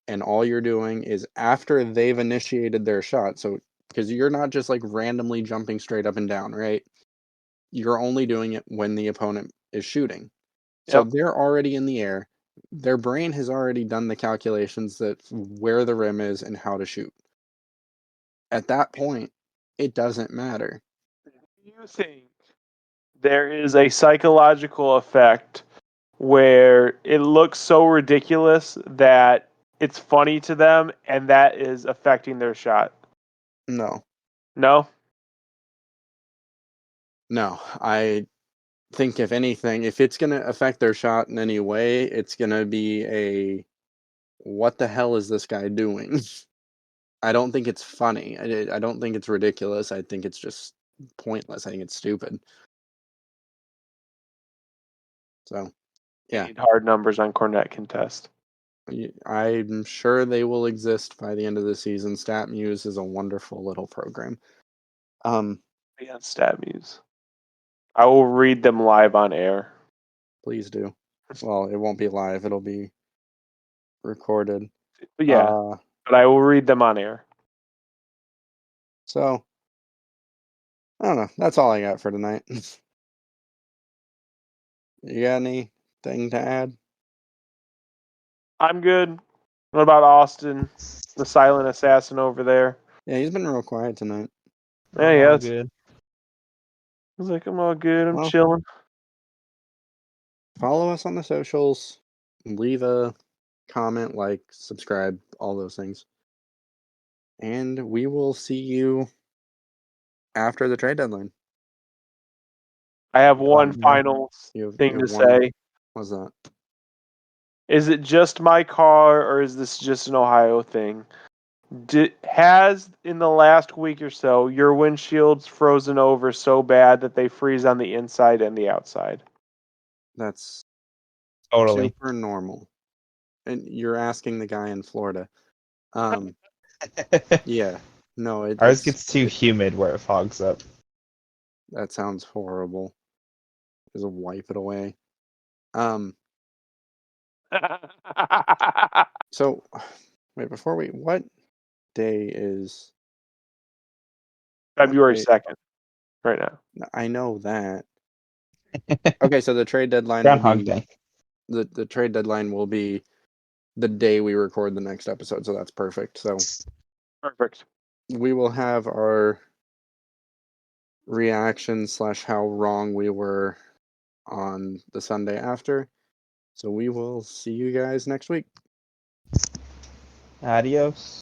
[SPEAKER 1] and all you're doing is after they've initiated their shot, so because you're not just like randomly jumping straight up and down, right? You're only doing it when the opponent is shooting. So they're already in the air. Their brain has already done the calculations that where the rim is and how to shoot. At that point, it doesn't matter.
[SPEAKER 2] Do you think there is a psychological effect where it looks so ridiculous that it's funny to them and that is affecting their shot?
[SPEAKER 1] No.
[SPEAKER 2] No?
[SPEAKER 1] No. I think if anything, if it's going to affect their shot in any way, it's going to be a, what the hell is this guy doing? I don't think it's funny. I don't think it's ridiculous. I think it's just pointless. I think it's stupid. So,
[SPEAKER 2] You
[SPEAKER 1] yeah.
[SPEAKER 2] need hard numbers on Kornet Contest.
[SPEAKER 1] I'm sure they will exist by the end of the season. StatMuse is a wonderful little program.
[SPEAKER 2] Yeah, StatMuse. I will read them live on air.
[SPEAKER 1] Please do. Well, it won't be live. It'll be recorded.
[SPEAKER 2] But yeah, but I will read them on air.
[SPEAKER 1] So, I don't know. That's all I got for tonight. You got anything to add?
[SPEAKER 2] I'm good. What about Austin, the silent assassin over there?
[SPEAKER 1] Yeah, he's been real quiet tonight.
[SPEAKER 2] Yeah,
[SPEAKER 3] good.
[SPEAKER 2] He's like, I'm all good. I'm
[SPEAKER 1] Well,
[SPEAKER 2] chilling.
[SPEAKER 1] Follow us on the socials. Leave a comment, like, subscribe, all those things. And we will see you after the trade deadline.
[SPEAKER 2] I have one final thing to say.
[SPEAKER 1] What's that?
[SPEAKER 2] Is it just my car, or is this just an Ohio thing? Has, in the last week or so, your windshields frozen over so bad that they freeze on the inside and the outside?
[SPEAKER 1] That's
[SPEAKER 3] Totally
[SPEAKER 1] super normal. And you're asking the guy in Florida. Yeah. No,
[SPEAKER 3] ours gets too humid where it fogs up.
[SPEAKER 1] That sounds horrible. Just wipe it away. So, wait, what day is
[SPEAKER 2] February 2nd, right now.
[SPEAKER 1] I know that. Okay, so the trade deadline
[SPEAKER 3] Groundhog Day.
[SPEAKER 1] The trade deadline will be the day we record the next episode, so that's perfect. So
[SPEAKER 2] Perfect.
[SPEAKER 1] we will have our reaction / how wrong we were on the Sunday after. So we will see you guys next week.
[SPEAKER 3] Adios.